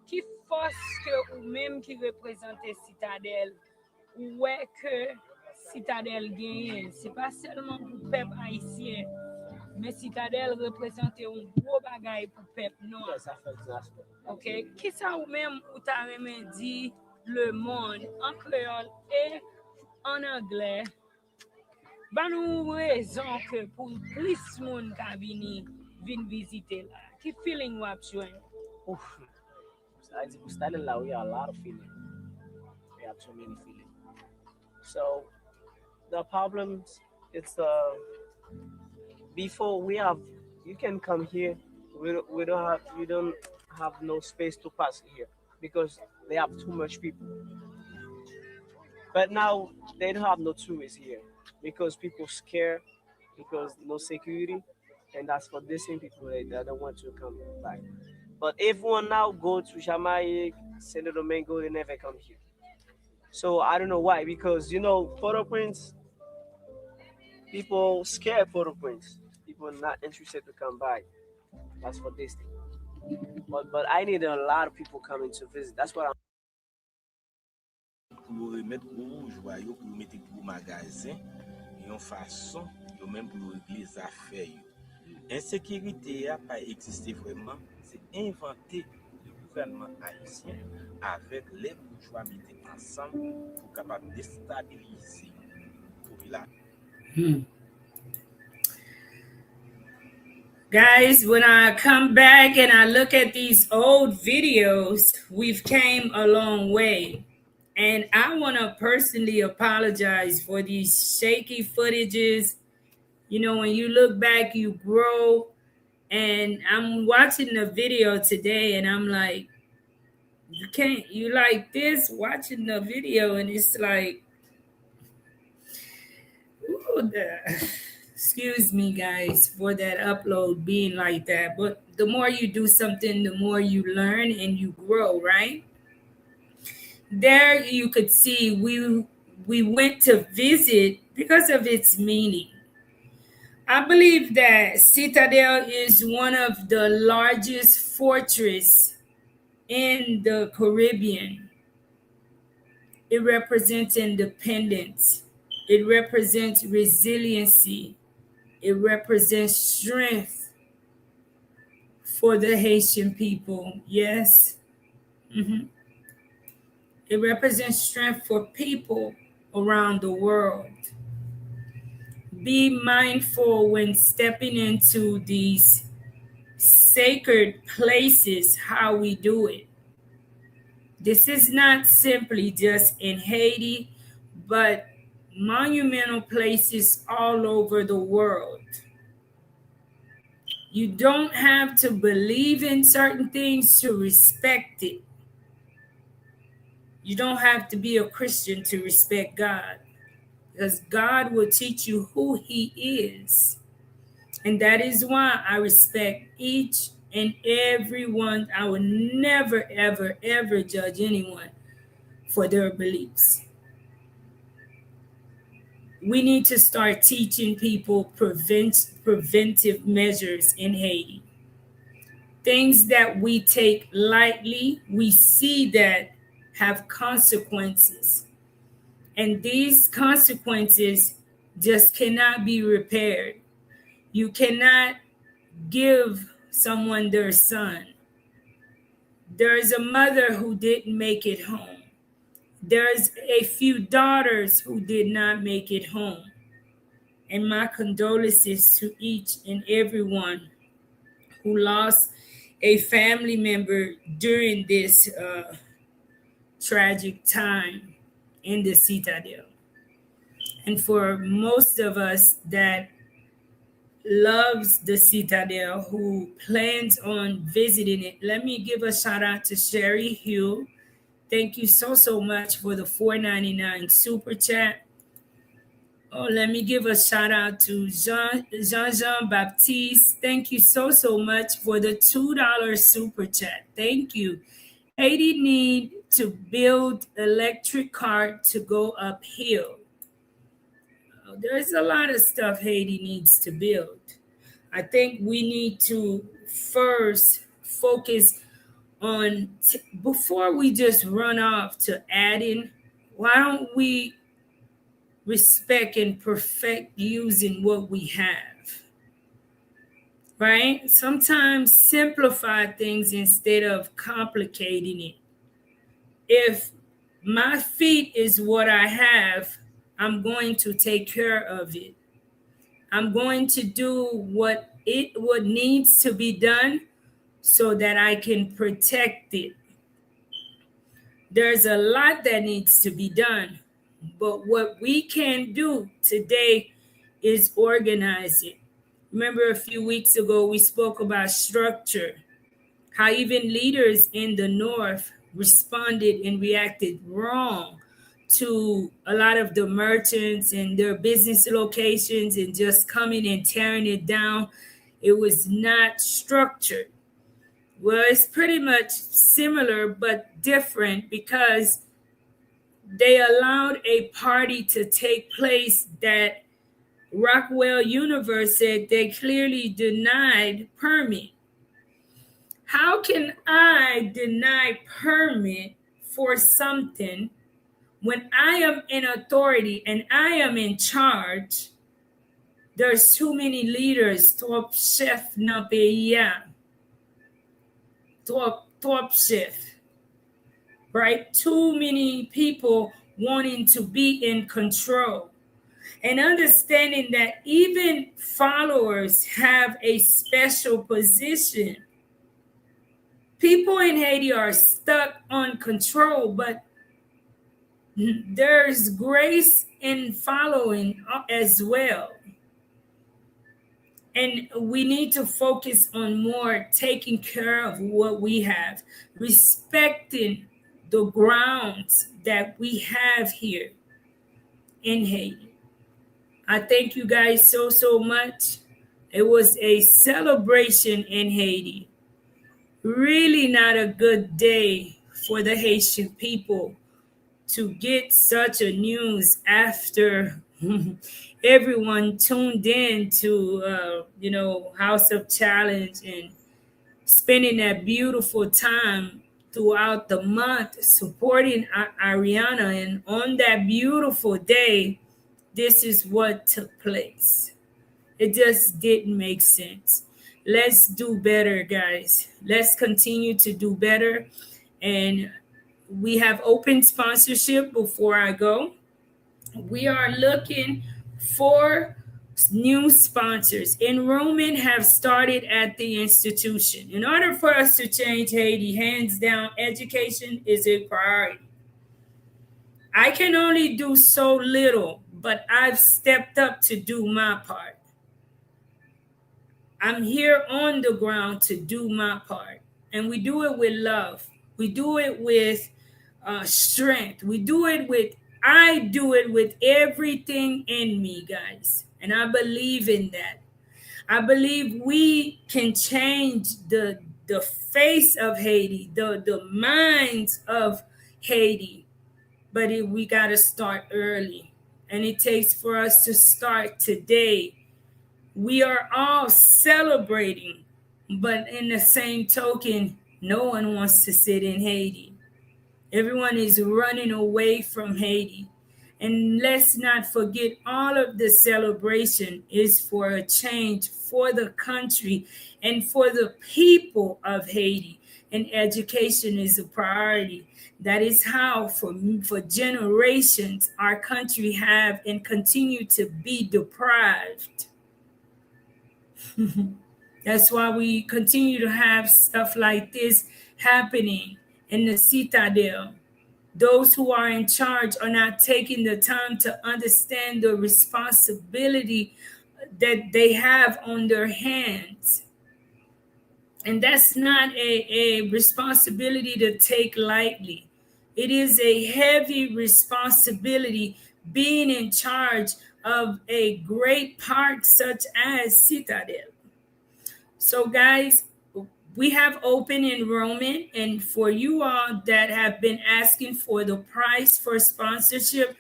Qui force que ou même qui représente Citadel ou ouais que Citadel gagne, c'est pas seulement pour le peuple haïtien, mais Citadel représente un gros bagage pour le peuple noir. yes, I felt that. OK? Qui ça ou même ou ta dit le monde en créole et en anglais? Ban nou raison que pour plus moun ka vin visiter là. Qui feeling wap jwen? Oof. We started like we have a lot of feeling. We have so many feelings. So the problems, it's before you can come here. We don't have no space to pass here because they have too much people. But now they don't have no tourists here because people scared because no security, and that's for the same people that don't want to come back. But everyone now go to Jamaica, Santo Domingo, they never come here. So I don't know why, because Port-au-Prince, people scared Port-au-Prince. People not interested to come back. That's for this thing. But I need a lot of people coming to visit. That's what I'm. Pour remettre au joyau, pour mettre pour magasin, une façon, de même pour régler les affaires. Insécurité n'a pas existé vraiment, c'est inventé le gouvernement haïtien avec les bourgeois mis ensemble pour capable déstabiliser la population. Guys, when I come back and I look at these old videos, we've came a long way. And I want to personally apologize for these shaky footages. When you look back, you grow. And I'm watching the video today and I'm like, you like this, watching the video, and it's like, ooh, excuse me, guys, for that upload being like that. But the more you do something, the more you learn and you grow, right? There you could see we went to visit because of its meaning. I believe that Citadel is one of the largest fortresses in the Caribbean. It represents independence. It represents resiliency. It represents strength for the Haitian people. Yes. Mm-hmm. It represents strength for people around the world. Be mindful when stepping into these sacred places how we do it. This is not simply just in Haiti, but monumental places all over the world. You don't have to believe in certain things to respect it. You don't have to be a Christian to respect God, because God will teach you who He is. And that is why I respect each and every one. I will never, ever, ever judge anyone for their beliefs. We need to start teaching people preventive measures in Haiti. Things that we take lightly, we see that have consequences. And these consequences just cannot be repaired. You cannot give someone their son. There is a mother who didn't make it home. There's a few daughters who did not make it home. And my condolences to each and everyone who lost a family member during this tragic time in the Citadel. And for most of us that loves the Citadel, who plans on visiting it. Let me give a shout out to Sherry Hugh. Thank you so much for the $4.99 super chat. Oh, let me give a shout out to Jean Baptiste. Thank you so much for the $2 super chat. Thank you. Haiti need to build electric car to go uphill. There's a lot of stuff Haiti needs to build. I think we need to first focus on, before we just run off to add in, why don't we respect and perfect using what we have, right? Sometimes simplify things instead of complicating it. If my feet is what I have, I'm going to take care of it. I'm going to do what needs to be done so that I can protect it. There's a lot that needs to be done, but what we can do today is organize it. Remember, a few weeks ago, we spoke about structure, how even leaders in the North responded and reacted wrong to a lot of the merchants and their business locations and just coming and tearing it down. It was not structured. Well, it's pretty much similar but different, because they allowed a party to take place that Rockwell Universe said they clearly denied permit. How can I deny permit for something when I am in authority and I am in charge? There's too many leaders, top chef na pays, top chef, right? Too many people wanting to be in control, and understanding that even followers have a special position. People in Haiti are stuck on control, but there's grace in following as well. And we need to focus on more taking care of what we have, respecting the grounds that we have here in Haiti. I thank you guys so much. It was a celebration in Haiti. Really not a good day for the Haitian people to get such a news after everyone tuned in to House of Challenge and spending that beautiful time throughout the month supporting Ariana. And on that beautiful day, this is what took place. It just didn't make sense. Let's do better, guys. Let's continue to do better. And we have open sponsorship. Before I go, we are looking for new sponsors. Enrollment have started at the institution. In order for us to change Haiti, hands down, education is a priority. I can only do so little, but I've stepped up to do my part. I'm here on the ground to do my part. And we do it with love. We do it with strength. I do it with everything in me, guys. And I believe in that. I believe we can change the face of Haiti, the minds of Haiti. But we got to start early. And it takes for us to start today. We are all celebrating, but in the same token, no one wants to sit in Haiti. Everyone is running away from Haiti. And let's not forget, all of the celebration is for a change for the country and for the people of Haiti. And education is a priority. That is how, for generations, our country have and continue to be deprived. That's why we continue to have stuff like this happening in the Citadel. Those who are in charge are not taking the time to understand the responsibility that they have on their hands. And that's not a responsibility to take lightly. It is a heavy responsibility being in charge of a great park such as Citadel. So, guys, we have open enrollment, and for you all that have been asking for the price for sponsorship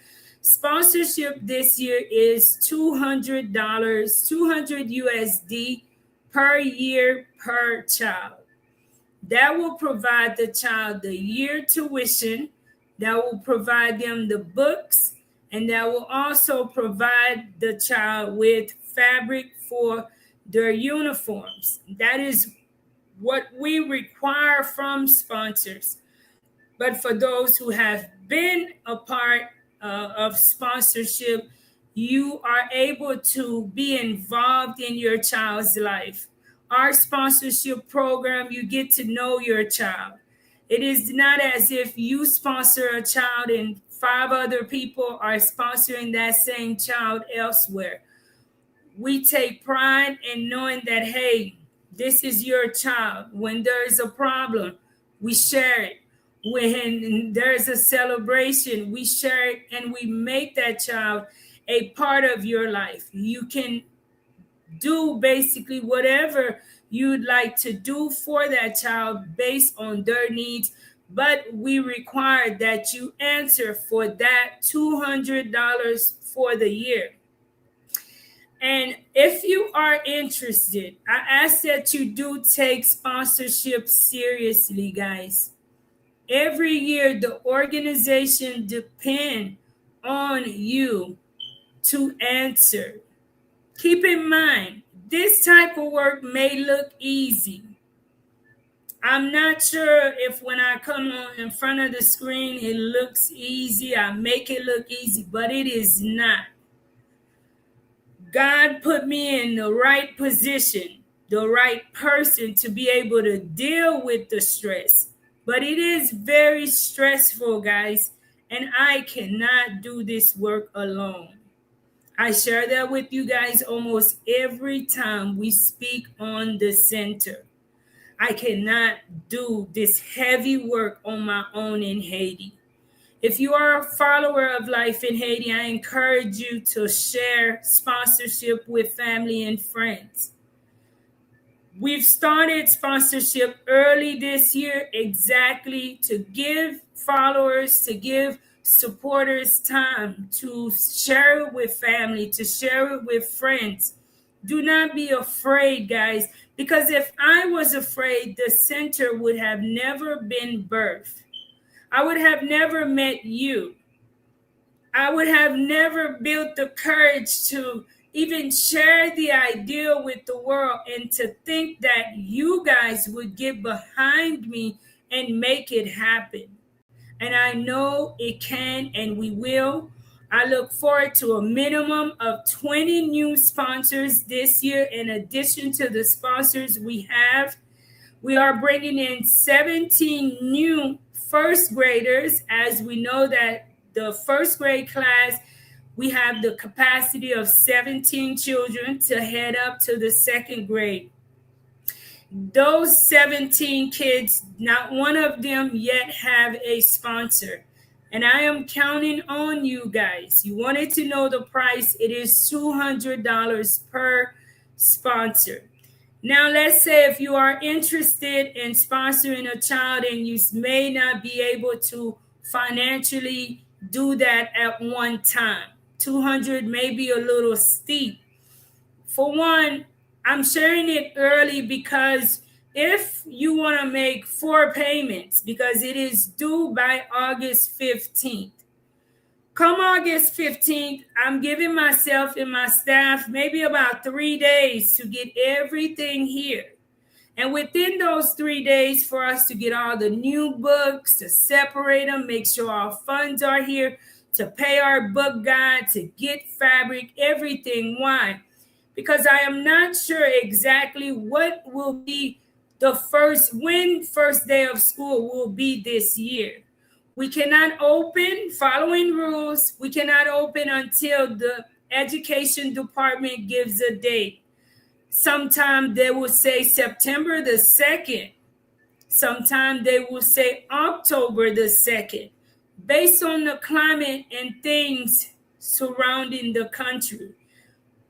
this year is $200, 200 USD per year per child. That will provide the child the year tuition, that will provide them the books, and that will also provide the child with fabric for their uniforms. That is what we require from sponsors. But for those who have been a part of sponsorship, you are able to be involved in your child's life. Our sponsorship program, you get to know your child. It is not as if you sponsor a child and 5 other people are sponsoring that same child elsewhere. We take pride in knowing that, hey, this is your child. When there is a problem, we share it. When there's a celebration, we share it, and we make that child a part of your life. You can do basically whatever you'd like to do for that child based on their needs, but we require that you answer for that $200 for the year. And if you are interested, I ask that you do take sponsorship seriously, guys. Every year, the organization depends on you to answer. Keep in mind, this type of work may look easy. I'm not sure if when I come on in front of the screen, it looks easy. I make it look easy, but it is not. God put me in the right position, the right person to be able to deal with the stress. But it is very stressful, guys, and I cannot do this work alone. I share that with you guys almost every time we speak on the center. I cannot do this heavy work on my own in Haiti. If you are a follower of Life in Haiti, I encourage you to share sponsorship with family and friends. We've started sponsorship early this year exactly to give followers, to give supporters time to share it with family, to share it with friends. Do not be afraid, guys, because if I was afraid, the center would have never been birthed. I would have never met you. I would have never built the courage to even share the idea with the world and to think that you guys would get behind me and make it happen. And I know it can and we will. I look forward to a minimum of 20 new sponsors this year in addition to the sponsors we have. We are bringing in 17 new first graders, as we know that the first grade class, we have the capacity of 17 children to head up to the second grade. Those 17 kids, not one of them yet have a sponsor. And I am counting on you guys. You wanted to know the price. It is $200 per sponsor. Now, let's say if you are interested in sponsoring a child and you may not be able to financially do that at one time. 200 may be a little steep. For one, I'm sharing it early because if you want to make 4 payments, because it is due by August 15th. Come August 15th, I'm giving myself and my staff maybe about 3 days to get everything here. And within those 3 days for us to get all the new books, to separate them, make sure our funds are here, to pay our book guide, to get fabric, everything. Why? Because I am not sure exactly what will be when first day of school will be this year. We cannot open, following rules, we cannot open until the education department gives a date. Sometimes they will say September the 2nd. Sometimes they will say October the 2nd, based on the climate and things surrounding the country.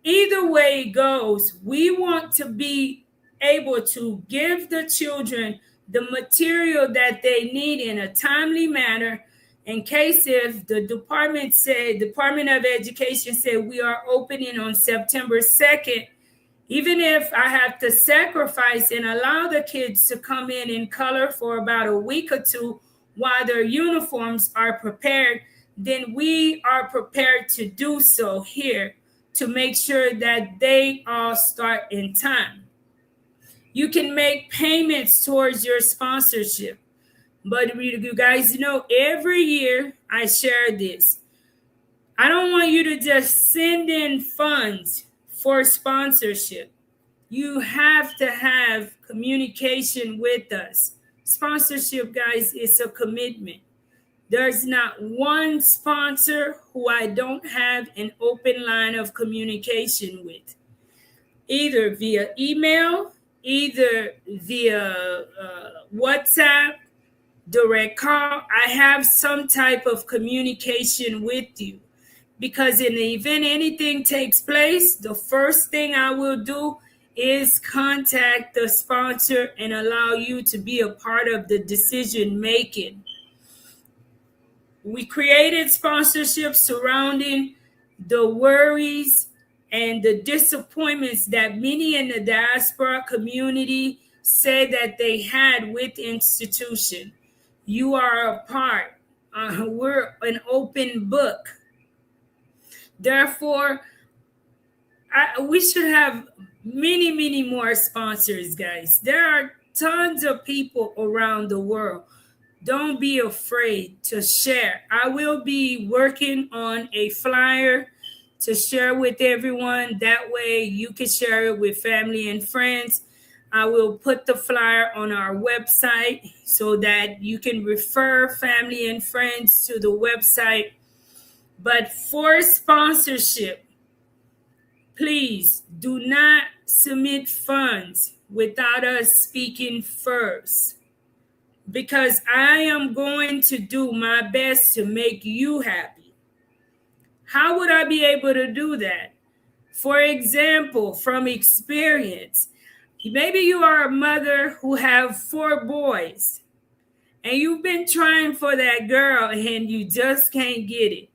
Either way it goes, we want to be able to give the children the material that they need in a timely manner, in case if the Department of Education said we are opening on September 2nd, even if I have to sacrifice and allow the kids to come in color for about a week or two while their uniforms are prepared, then we are prepared to do so here to make sure that they all start in time. You can make payments towards your sponsorship. But you guys know, every year I share this. I don't want you to just send in funds for sponsorship. You have to have communication with us. Sponsorship, guys, is a commitment. There's not one sponsor who I don't have an open line of communication with, either via email, either via WhatsApp, direct call. I have some type of communication with you, because in the event anything takes place, the first thing I will do is contact the sponsor and allow you to be a part of the decision making. We created sponsorships surrounding the worries and the disappointments that many in the diaspora community say that they had with the institution. You are a part. We're an open book. Therefore, we should have many, many more sponsors, guys. There are tons of people around the world. Don't be afraid to share. I will be working on a flyer to share with everyone. That way you can share it with family and friends. I will put the flyer on our website so that you can refer family and friends to the website. But for sponsorship, please do not submit funds without us speaking first, because I am going to do my best to make you happy. How would I be able to do that? For example, from experience, maybe you are a mother who have 4 boys and you've been trying for that girl and you just can't get it.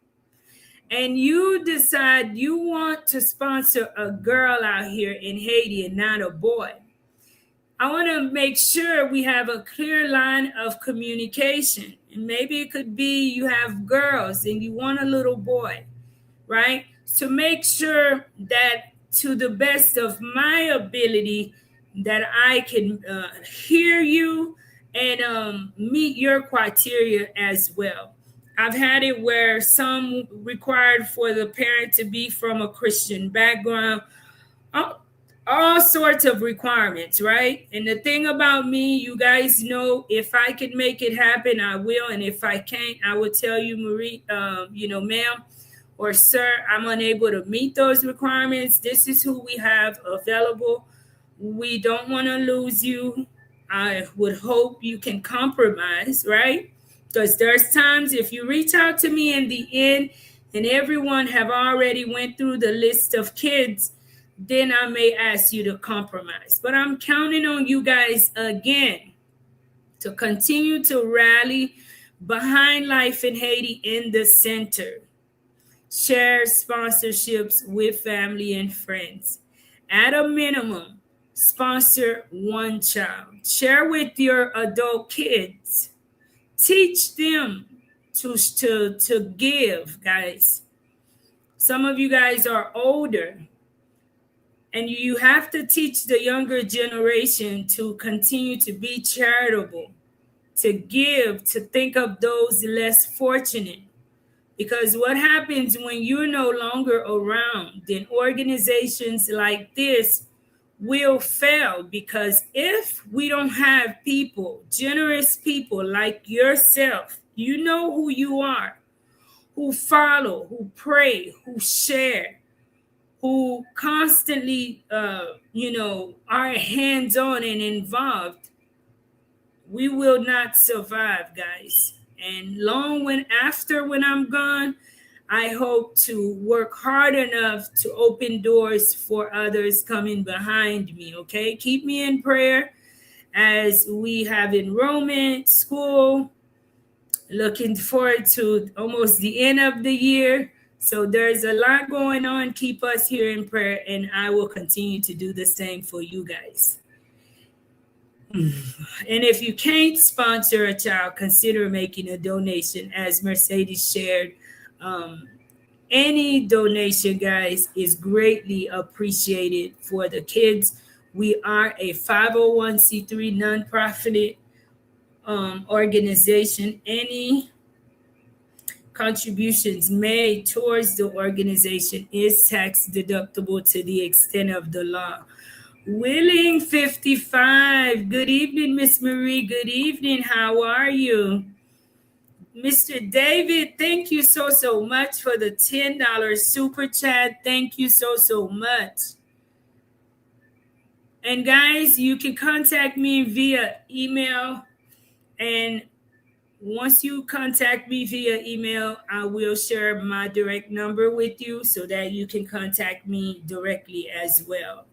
And you decide you want to sponsor a girl out here in Haiti and not a boy. I want to make sure we have a clear line of communication. And maybe it could be you have girls and you want a little boy, right? To make sure that to the best of my ability that I can hear you and meet your criteria as well. I've had it where some required for the parent to be from a Christian background, all sorts of requirements, right? And the thing about me, you guys know, if I can make it happen, I will. And if I can't, I will tell you, Marie, ma'am or sir, I'm unable to meet those requirements. This is who we have available. We don't want to lose you. I would hope you can compromise, right? Because there's times if you reach out to me in the end and everyone have already went through the list of kids, then I may ask you to compromise. But I'm counting on you guys again to continue to rally behind Life in Haiti in the center. Share sponsorships with family and friends. At a minimum, sponsor 1 child. Share with your adult kids. Teach them to give, guys. Some of you guys are older, and you have to teach the younger generation to continue to be charitable, to give, to think of those less fortunate. Because what happens when you're no longer around, then organizations like this will fail, because if we don't have people, generous people like yourself, you know who you are, who follow, who pray, who share, who constantly, are hands-on and involved, we will not survive, guys. And when I'm gone, I hope to work hard enough to open doors for others coming behind me. Okay, keep me in prayer as we have enrollment, school. Looking forward to almost the end of the year. So there's a lot going on. Keep us here in prayer, and I will continue to do the same for you guys. And if you can't sponsor a child, consider making a donation. As Mercedes shared, any donation, guys, is greatly appreciated for the kids. We are a 501c3 nonprofit organization. Any contributions made towards the organization is tax deductible to the extent of the law. Willing 55. Good evening, Miss Marie. Good evening. How are you? Mr. David, thank you so much for the $10 super chat. Thank you so much. And guys, you can contact me via email. And once you contact me via email, I will share my direct number with you so that you can contact me directly as well.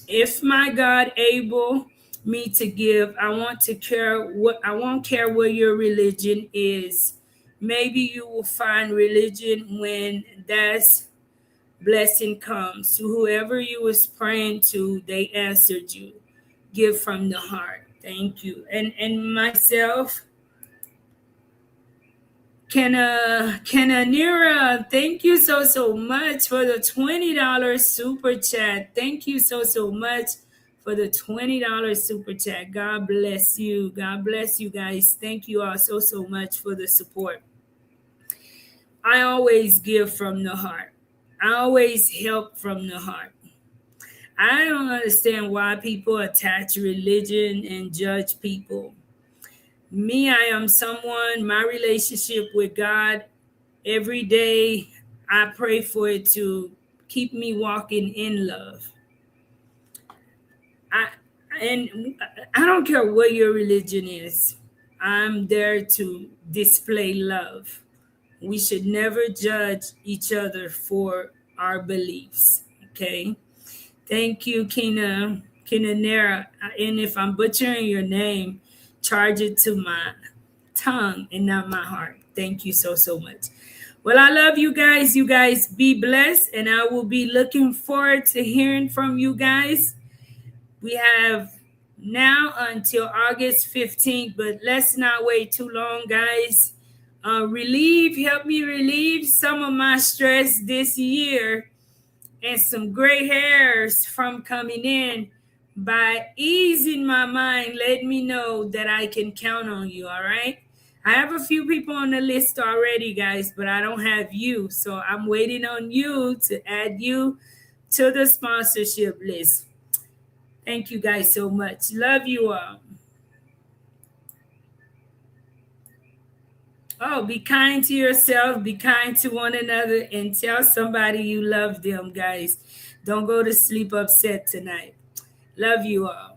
If my God able me to give, I won't care what your religion is. Maybe you will find religion when that blessing comes. To whoever you was praying to, they answered you. Give from the heart. Thank you. And myself, Kenanira, thank you so much for the $20 super chat. Thank you so much for the $20 super chat. God bless you. God bless you guys. Thank you all so much for the support. I always give from the heart. I always help from the heart. I don't understand why people attach religion and judge people. Me, I am someone, my relationship with God, every day I pray for it to keep me walking in love. I don't care what your religion is. I'm there to display love. We should never judge each other for our beliefs. Okay. Thank you, Kinanera. And if I'm butchering your name, charge it to my tongue and not my heart. Thank you so much. Well, I love you guys. You guys be blessed, and I will be looking forward to hearing from you guys. We have now until August 15th, but let's not wait too long, guys. Help me relieve some of my stress this year and some gray hairs from coming in by easing my mind. Let me know that I can count on you, all right? I have a few people on the list already, guys, but I don't have you. So I'm waiting on you to add you to the sponsorship list. Thank you guys so much. Love you all. Oh, be kind to yourself, be kind to one another, and tell somebody you love them, guys. Don't go to sleep upset tonight. Love you all.